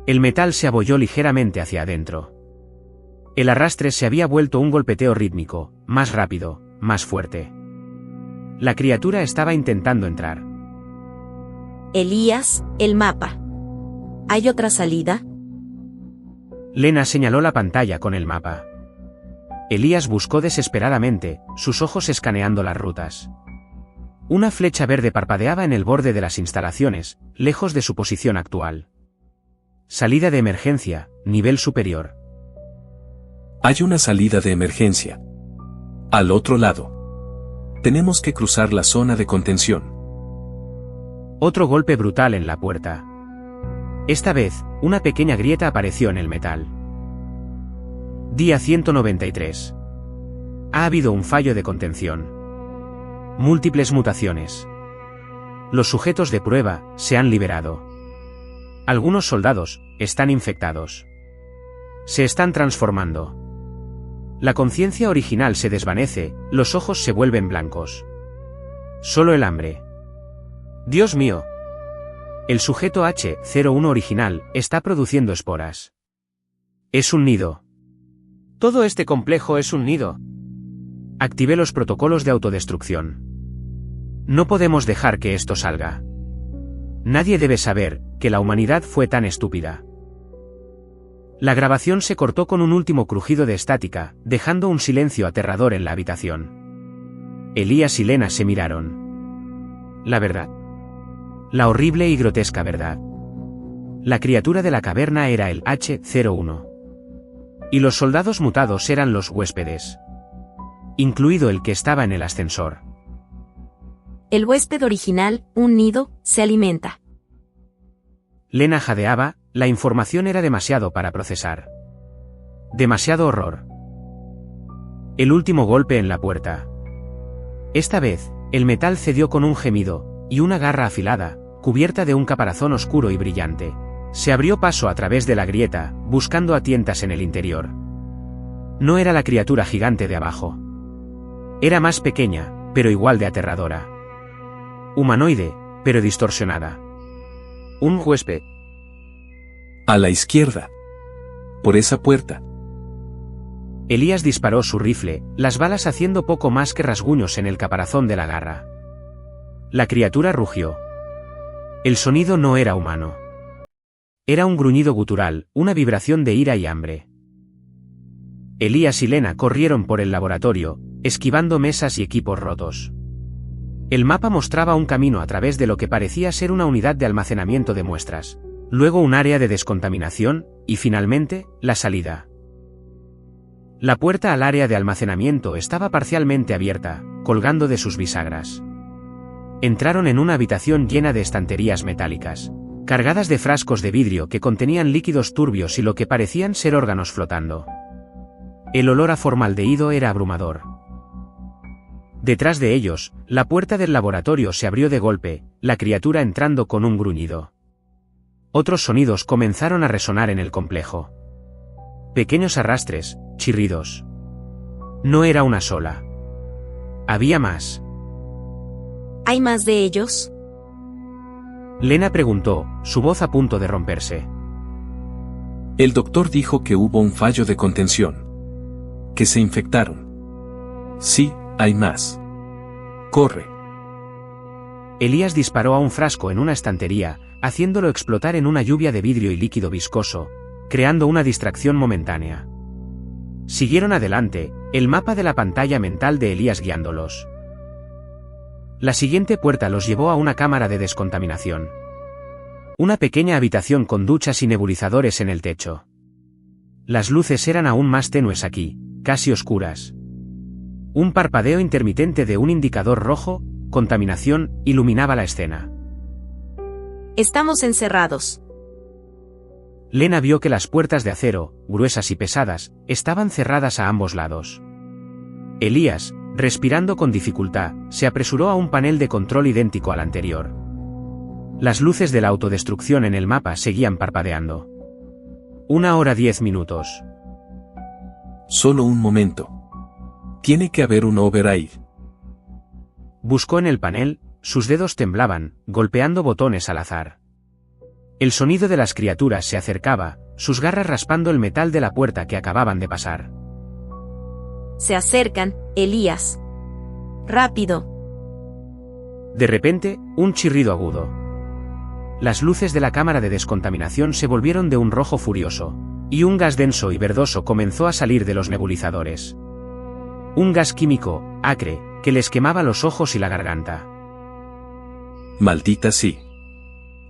El metal se abolló ligeramente hacia adentro. El arrastre se había vuelto un golpeteo rítmico, más rápido, más fuerte. La criatura estaba intentando entrar. Elías, el mapa. ¿Hay otra salida? Lena señaló la pantalla con el mapa. Elías buscó desesperadamente, sus ojos escaneando las rutas. Una flecha verde parpadeaba en el borde de las instalaciones, lejos de su posición actual. Salida de emergencia, nivel superior. Hay una salida de emergencia. Al otro lado. Tenemos que cruzar la zona de contención. Otro golpe brutal en la puerta. Esta vez, una pequeña grieta apareció en el metal. Día 193. Ha habido un fallo de contención. Múltiples mutaciones. Los sujetos de prueba se han liberado. Algunos soldados están infectados. Se están transformando. La conciencia original se desvanece, los ojos se vuelven blancos. Solo el hambre. Dios mío. El sujeto H01 original está produciendo esporas. Es un nido. Todo este complejo es un nido. Activé los protocolos de autodestrucción. No podemos dejar que esto salga. Nadie debe saber que la humanidad fue tan estúpida. La grabación se cortó con un último crujido de estática, dejando un silencio aterrador en la habitación. Elías y Lena se miraron. La verdad. La horrible y grotesca verdad. La criatura de la caverna era el H01. Y los soldados mutados eran los huéspedes. Incluido el que estaba en el ascensor. El huésped original, un nido, se alimenta. Lena jadeaba, la información era demasiado para procesar. Demasiado horror. El último golpe en la puerta. Esta vez, el metal cedió con un gemido, y una garra afilada, cubierta de un caparazón oscuro y brillante, se abrió paso a través de la grieta, buscando a tientas en el interior. No era la criatura gigante de abajo. Era más pequeña, pero igual de aterradora. Humanoide, pero distorsionada. Un huésped. A la izquierda. Por esa puerta. Elías disparó su rifle, las balas haciendo poco más que rasguños en el caparazón de la garra. La criatura rugió. El sonido no era humano. Era un gruñido gutural, una vibración de ira y hambre. Elías y Lena corrieron por el laboratorio, esquivando mesas y equipos rotos. El mapa mostraba un camino a través de lo que parecía ser una unidad de almacenamiento de muestras, luego un área de descontaminación, y finalmente, la salida. La puerta al área de almacenamiento estaba parcialmente abierta, colgando de sus bisagras. Entraron en una habitación llena de estanterías metálicas, cargadas de frascos de vidrio que contenían líquidos turbios y lo que parecían ser órganos flotando. El olor a formaldehído era abrumador. Detrás de ellos, la puerta del laboratorio se abrió de golpe, la criatura entrando con un gruñido. Otros sonidos comenzaron a resonar en el complejo. Pequeños arrastres, chirridos. No era una sola. Había más. ¿Hay más de ellos? Lena preguntó, su voz a punto de romperse. El doctor dijo que hubo un fallo de contención. Que se infectaron. Sí, hay más. Corre. Elías disparó a un frasco en una estantería, haciéndolo explotar en una lluvia de vidrio y líquido viscoso, creando una distracción momentánea. Siguieron adelante, el mapa de la pantalla mental de Elías guiándolos. La siguiente puerta los llevó a una cámara de descontaminación. Una pequeña habitación con duchas y nebulizadores en el techo. Las luces eran aún más tenues aquí, casi oscuras. Un parpadeo intermitente de un indicador rojo, contaminación, iluminaba la escena. Estamos encerrados. Lena vio que las puertas de acero, gruesas y pesadas, estaban cerradas a ambos lados. Elías, respirando con dificultad, se apresuró a un panel de control idéntico al anterior. Las luces de la autodestrucción en el mapa seguían parpadeando. 1 hora 10 minutos. Solo un momento. Tiene que haber un override. Buscó en el panel, sus dedos temblaban, golpeando botones al azar. El sonido de las criaturas se acercaba, sus garras raspando el metal de la puerta que acababan de pasar. Se acercan, Elías. Rápido. De repente, un chirrido agudo. Las luces de la cámara de descontaminación se volvieron de un rojo furioso, y un gas denso y verdoso comenzó a salir de los nebulizadores. Un gas químico, acre, que les quemaba los ojos y la garganta. Maldita sí.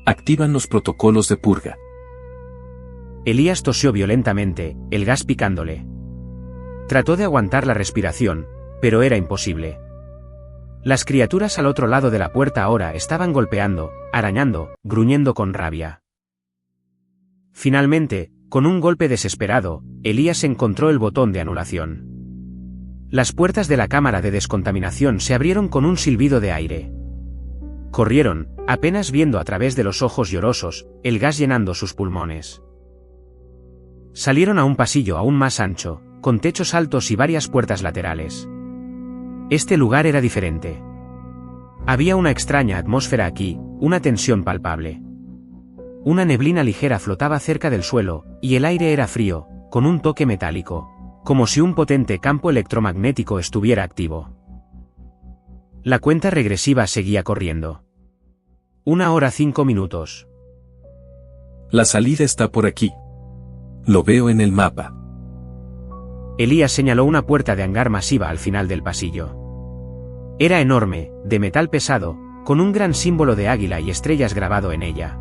Activan los protocolos de purga. Elías tosió violentamente, el gas picándole. Trató de aguantar la respiración, pero era imposible. Las criaturas al otro lado de la puerta ahora estaban golpeando, arañando, gruñendo con rabia. Finalmente, con un golpe desesperado, Elías encontró el botón de anulación. Las puertas de la cámara de descontaminación se abrieron con un silbido de aire. Corrieron, apenas viendo a través de los ojos llorosos, el gas llenando sus pulmones. Salieron a un pasillo aún más ancho, con techos altos y varias puertas laterales. Este lugar era diferente. Había una extraña atmósfera aquí, una tensión palpable. Una neblina ligera flotaba cerca del suelo, y el aire era frío, con un toque metálico, como si un potente campo electromagnético estuviera activo. La cuenta regresiva seguía corriendo. 1 hora 5 minutos. La salida está por aquí. Lo veo en el mapa. Elías señaló una puerta de hangar masiva al final del pasillo. Era enorme, de metal pesado, con un gran símbolo de águila y estrellas grabado en ella.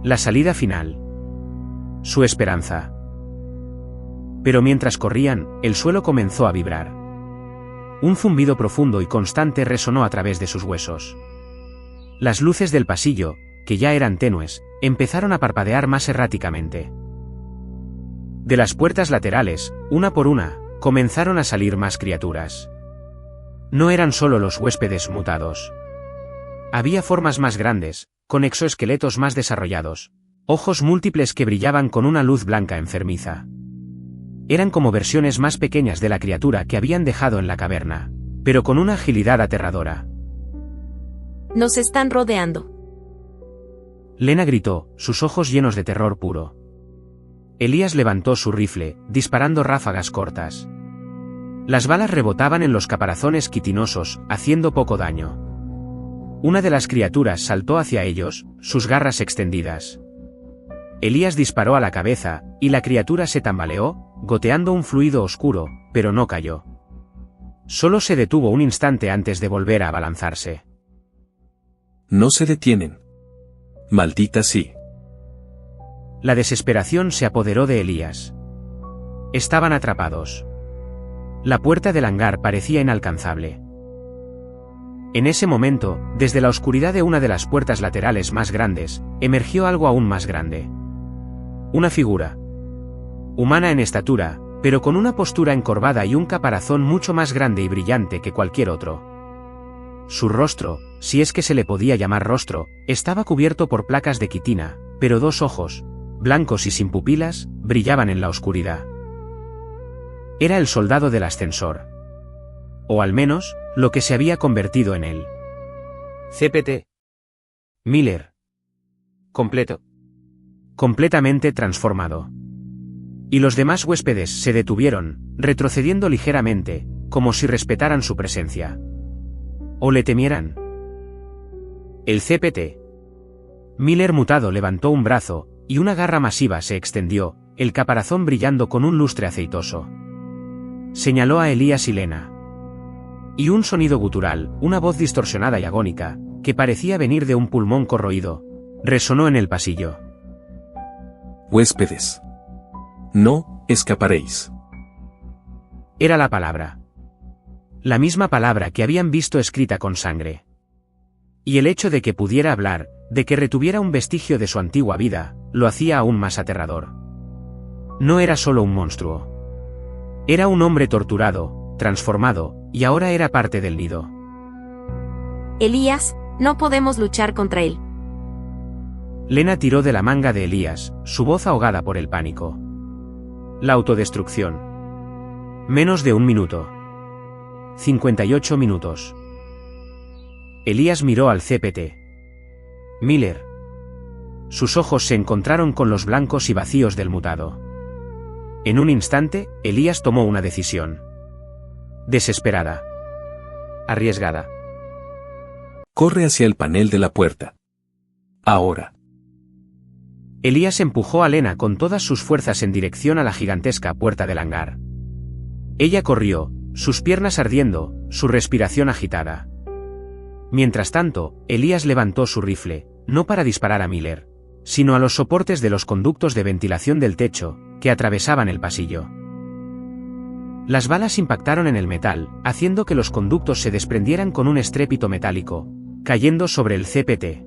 La salida final. Su esperanza. Pero mientras corrían, el suelo comenzó a vibrar. Un zumbido profundo y constante resonó a través de sus huesos. Las luces del pasillo, que ya eran tenues, empezaron a parpadear más erráticamente. De las puertas laterales, una por una, comenzaron a salir más criaturas. No eran solo los huéspedes mutados. Había formas más grandes, con exoesqueletos más desarrollados, ojos múltiples que brillaban con una luz blanca enfermiza. Eran como versiones más pequeñas de la criatura que habían dejado en la caverna, pero con una agilidad aterradora. Nos están rodeando. Lena gritó, sus ojos llenos de terror puro. Elías levantó su rifle, disparando ráfagas cortas. Las balas rebotaban en los caparazones quitinosos, haciendo poco daño. Una de las criaturas saltó hacia ellos, sus garras extendidas. Elías disparó a la cabeza, y la criatura se tambaleó, goteando un fluido oscuro, pero no cayó. Solo se detuvo un instante antes de volver a abalanzarse. No se detienen. Maldita sí. La desesperación se apoderó de Elías. Estaban atrapados. La puerta del hangar parecía inalcanzable. En ese momento, desde la oscuridad de una de las puertas laterales más grandes, emergió algo aún más grande. Una figura. Humana en estatura, pero con una postura encorvada y un caparazón mucho más grande y brillante que cualquier otro. Su rostro, si es que se le podía llamar rostro, estaba cubierto por placas de quitina, pero dos ojos, blancos y sin pupilas, brillaban en la oscuridad. Era el soldado del ascensor. O al menos, lo que se había convertido en él. CPT. Miller. Completo. Completamente transformado. Y los demás huéspedes se detuvieron, retrocediendo ligeramente, como si respetaran su presencia. O le temieran. El CPT. Miller mutado levantó un brazo, y una garra masiva se extendió, el caparazón brillando con un lustre aceitoso. Señaló a Elías y Lena. Y un sonido gutural, una voz distorsionada y agónica, que parecía venir de un pulmón corroído, resonó en el pasillo. Huéspedes. No escaparéis. Era la palabra. La misma palabra que habían visto escrita con sangre. Y el hecho de que pudiera hablar, de que retuviera un vestigio de su antigua vida, lo hacía aún más aterrador. No era solo un monstruo. Era un hombre torturado, transformado, y ahora era parte del nido. Elías, no podemos luchar contra él. Lena tiró de la manga de Elías, su voz ahogada por el pánico. La autodestrucción. Menos de 1 minuto. 58 minutos. Elías miró al CPT. Miller. Sus ojos se encontraron con los blancos y vacíos del mutado. En un instante, Elías tomó una decisión. Desesperada. Arriesgada. Corre hacia el panel de la puerta. Ahora. Elías empujó a Lena con todas sus fuerzas en dirección a la gigantesca puerta del hangar. Ella corrió, sus piernas ardiendo, su respiración agitada. Mientras tanto, Elías levantó su rifle, no para disparar a Miller, sino a los soportes de los conductos de ventilación del techo, que atravesaban el pasillo. Las balas impactaron en el metal, haciendo que los conductos se desprendieran con un estrépito metálico, cayendo sobre el CPT.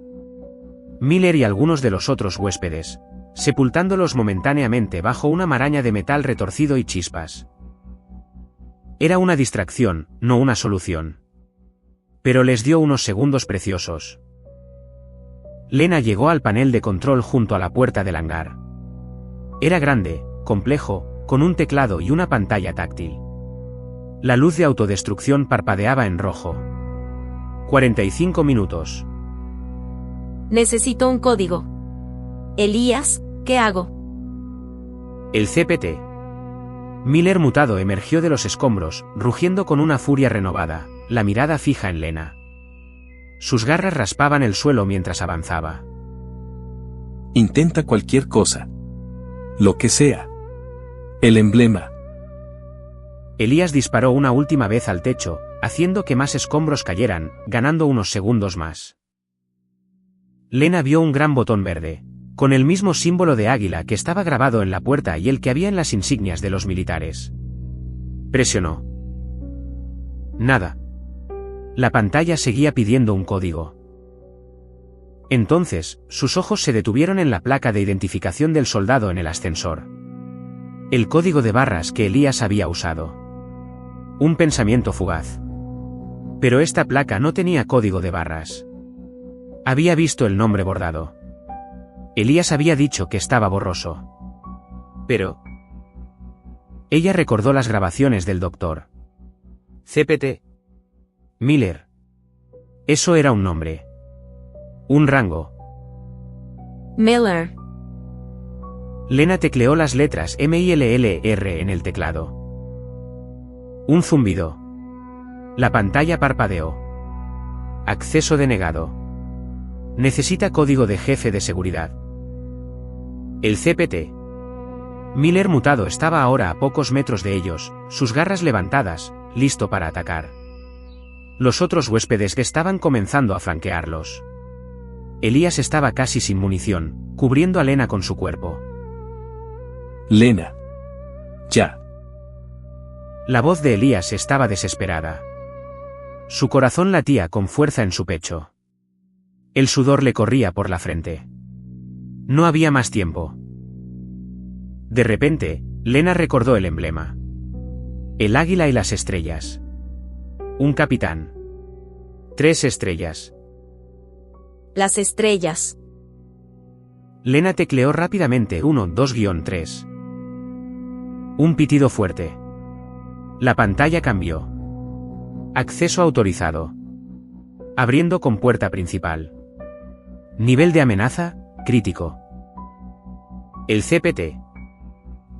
Miller y algunos de los otros huéspedes, sepultándolos momentáneamente bajo una maraña de metal retorcido y chispas. Era una distracción, no una solución. Pero les dio unos segundos preciosos. Lena llegó al panel de control junto a la puerta del hangar. Era grande, complejo, con un teclado y una pantalla táctil. La luz de autodestrucción parpadeaba en rojo. 45 minutos. Necesito un código. Elías, ¿qué hago? El CPT. Miller mutado emergió de los escombros, rugiendo con una furia renovada, la mirada fija en Lena. Sus garras raspaban el suelo mientras avanzaba. Intenta cualquier cosa. Lo que sea. El emblema. Elías disparó una última vez al techo, haciendo que más escombros cayeran, ganando unos segundos más. Lena vio un gran botón verde, con el mismo símbolo de águila que estaba grabado en la puerta y el que había en las insignias de los militares. Presionó. Nada. La pantalla seguía pidiendo un código. Entonces, sus ojos se detuvieron en la placa de identificación del soldado en el ascensor. El código de barras que Elías había usado. Un pensamiento fugaz. Pero esta placa no tenía código de barras. Había visto el nombre bordado. Elías había dicho que estaba borroso. Pero... Ella recordó las grabaciones del doctor. CPT. Miller. Eso era un nombre. Un rango. Miller. Lena tecleó las letras MILLR en el teclado. Un zumbido. La pantalla parpadeó. Acceso denegado. Necesita código de jefe de seguridad. El CPT. Miller mutado estaba ahora a pocos metros de ellos, sus garras levantadas, listo para atacar. Los otros huéspedes estaban comenzando a flanquearlos. Elías estaba casi sin munición, cubriendo a Lena con su cuerpo. Lena. Ya. La voz de Elías estaba desesperada. Su corazón latía con fuerza en su pecho. El sudor le corría por la frente. No había más tiempo. De repente, Lena recordó el emblema. El águila y las estrellas. Un capitán. 3 estrellas. Las estrellas. Lena tecleó rápidamente 1-2-3. Un pitido fuerte. La pantalla cambió. Acceso autorizado. Abriendo con puerta principal. Nivel de amenaza, crítico. El CPT.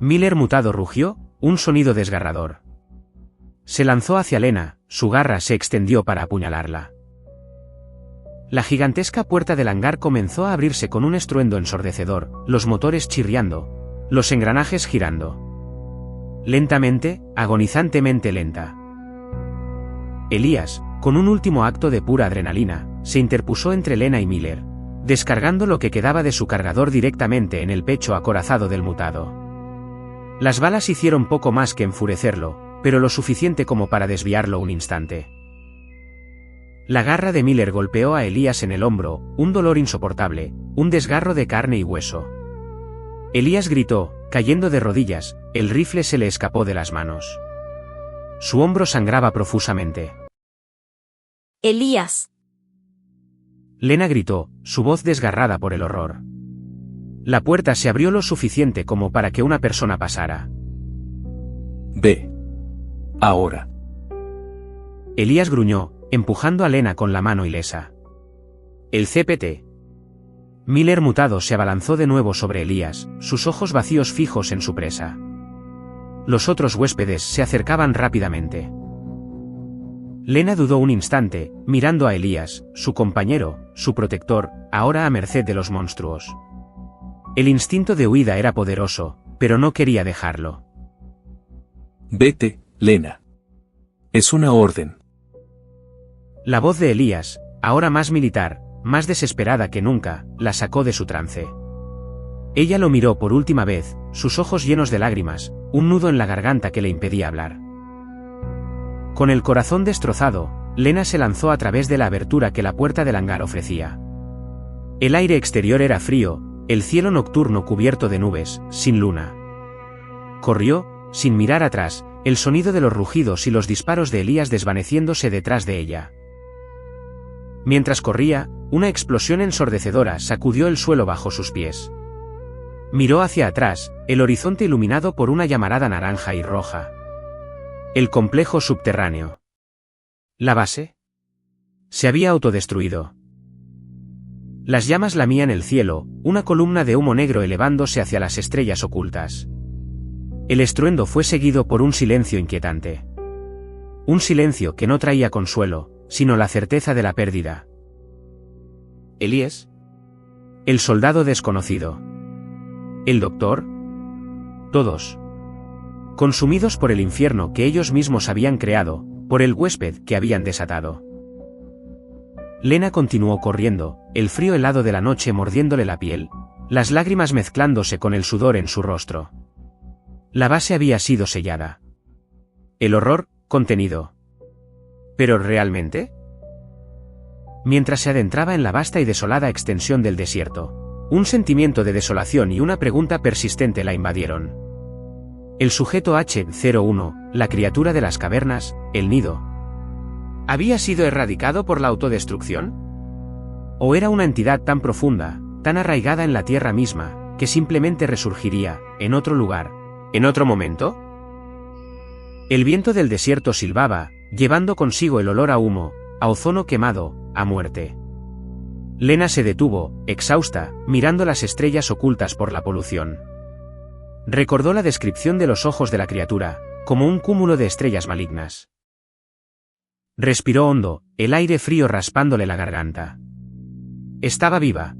Miller mutado rugió, un sonido desgarrador. Se lanzó hacia Lena, su garra se extendió para apuñalarla. La gigantesca puerta del hangar comenzó a abrirse con un estruendo ensordecedor, los motores chirriando, los engranajes girando. Lentamente, agonizantemente lenta. Elías, con un último acto de pura adrenalina, se interpuso entre Lena y Miller, descargando lo que quedaba de su cargador directamente en el pecho acorazado del mutado. Las balas hicieron poco más que enfurecerlo, pero lo suficiente como para desviarlo un instante. La garra de Miller golpeó a Elías en el hombro, un dolor insoportable, un desgarro de carne y hueso. Elías gritó, cayendo de rodillas, el rifle se le escapó de las manos. Su hombro sangraba profusamente. Elías. Lena gritó, su voz desgarrada por el horror. La puerta se abrió lo suficiente como para que una persona pasara. Ve. Ahora. Elías gruñó, empujando a Lena con la mano ilesa. El CPT. Miller mutado se abalanzó de nuevo sobre Elías, sus ojos vacíos fijos en su presa. Los otros huéspedes se acercaban rápidamente. Lena dudó un instante, mirando a Elías, su compañero, su protector, ahora a merced de los monstruos. El instinto de huida era poderoso, pero no quería dejarlo. Vete, Lena. Es una orden. La voz de Elías, ahora más militar, más desesperada que nunca, la sacó de su trance. Ella lo miró por última vez, sus ojos llenos de lágrimas, un nudo en la garganta que le impedía hablar. Con el corazón destrozado, Lena se lanzó a través de la abertura que la puerta del hangar ofrecía. El aire exterior era frío, el cielo nocturno cubierto de nubes, sin luna. Corrió, sin mirar atrás, el sonido de los rugidos y los disparos de Elías desvaneciéndose detrás de ella. Mientras corría, una explosión ensordecedora sacudió el suelo bajo sus pies. Miró hacia atrás, el horizonte iluminado por una llamarada naranja y roja. El complejo subterráneo. ¿La base? Se había autodestruido. Las llamas lamían el cielo, una columna de humo negro elevándose hacia las estrellas ocultas. El estruendo fue seguido por un silencio inquietante. Un silencio que no traía consuelo, sino la certeza de la pérdida. ¿Elías? El soldado desconocido. ¿El doctor? Todos. Consumidos por el infierno que ellos mismos habían creado, por el huésped que habían desatado. Lena continuó corriendo, el frío helado de la noche mordiéndole la piel, las lágrimas mezclándose con el sudor en su rostro. La base había sido sellada. El horror, contenido. ¿Pero realmente? Mientras se adentraba en la vasta y desolada extensión del desierto, un sentimiento de desolación y una pregunta persistente la invadieron. El sujeto H-01, la criatura de las cavernas, el nido. ¿Había sido erradicado por la autodestrucción? ¿O era una entidad tan profunda, tan arraigada en la tierra misma, que simplemente resurgiría, en otro lugar, en otro momento? El viento del desierto silbaba, llevando consigo el olor a humo, a ozono quemado, a muerte. Lena se detuvo, exhausta, mirando las estrellas ocultas por la polución. Recordó la descripción de los ojos de la criatura, como un cúmulo de estrellas malignas. Respiró hondo, el aire frío raspándole la garganta. Estaba viva.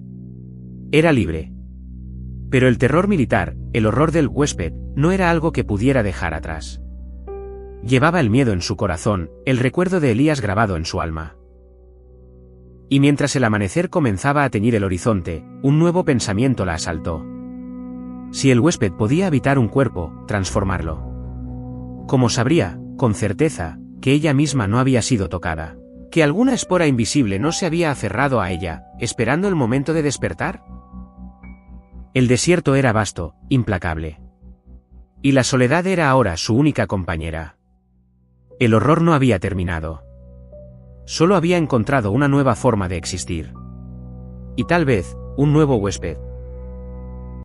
Era libre. Pero el terror militar, el horror del huésped, no era algo que pudiera dejar atrás. Llevaba el miedo en su corazón, el recuerdo de Elías grabado en su alma. Y mientras el amanecer comenzaba a teñir el horizonte, un nuevo pensamiento la asaltó. Si el huésped podía habitar un cuerpo, transformarlo. ¿Cómo sabría, con certeza, que ella misma no había sido tocada? ¿Que alguna espora invisible no se había aferrado a ella, esperando el momento de despertar? El desierto era vasto, implacable. Y la soledad era ahora su única compañera. El horror no había terminado. Solo había encontrado una nueva forma de existir. Y tal vez, un nuevo huésped.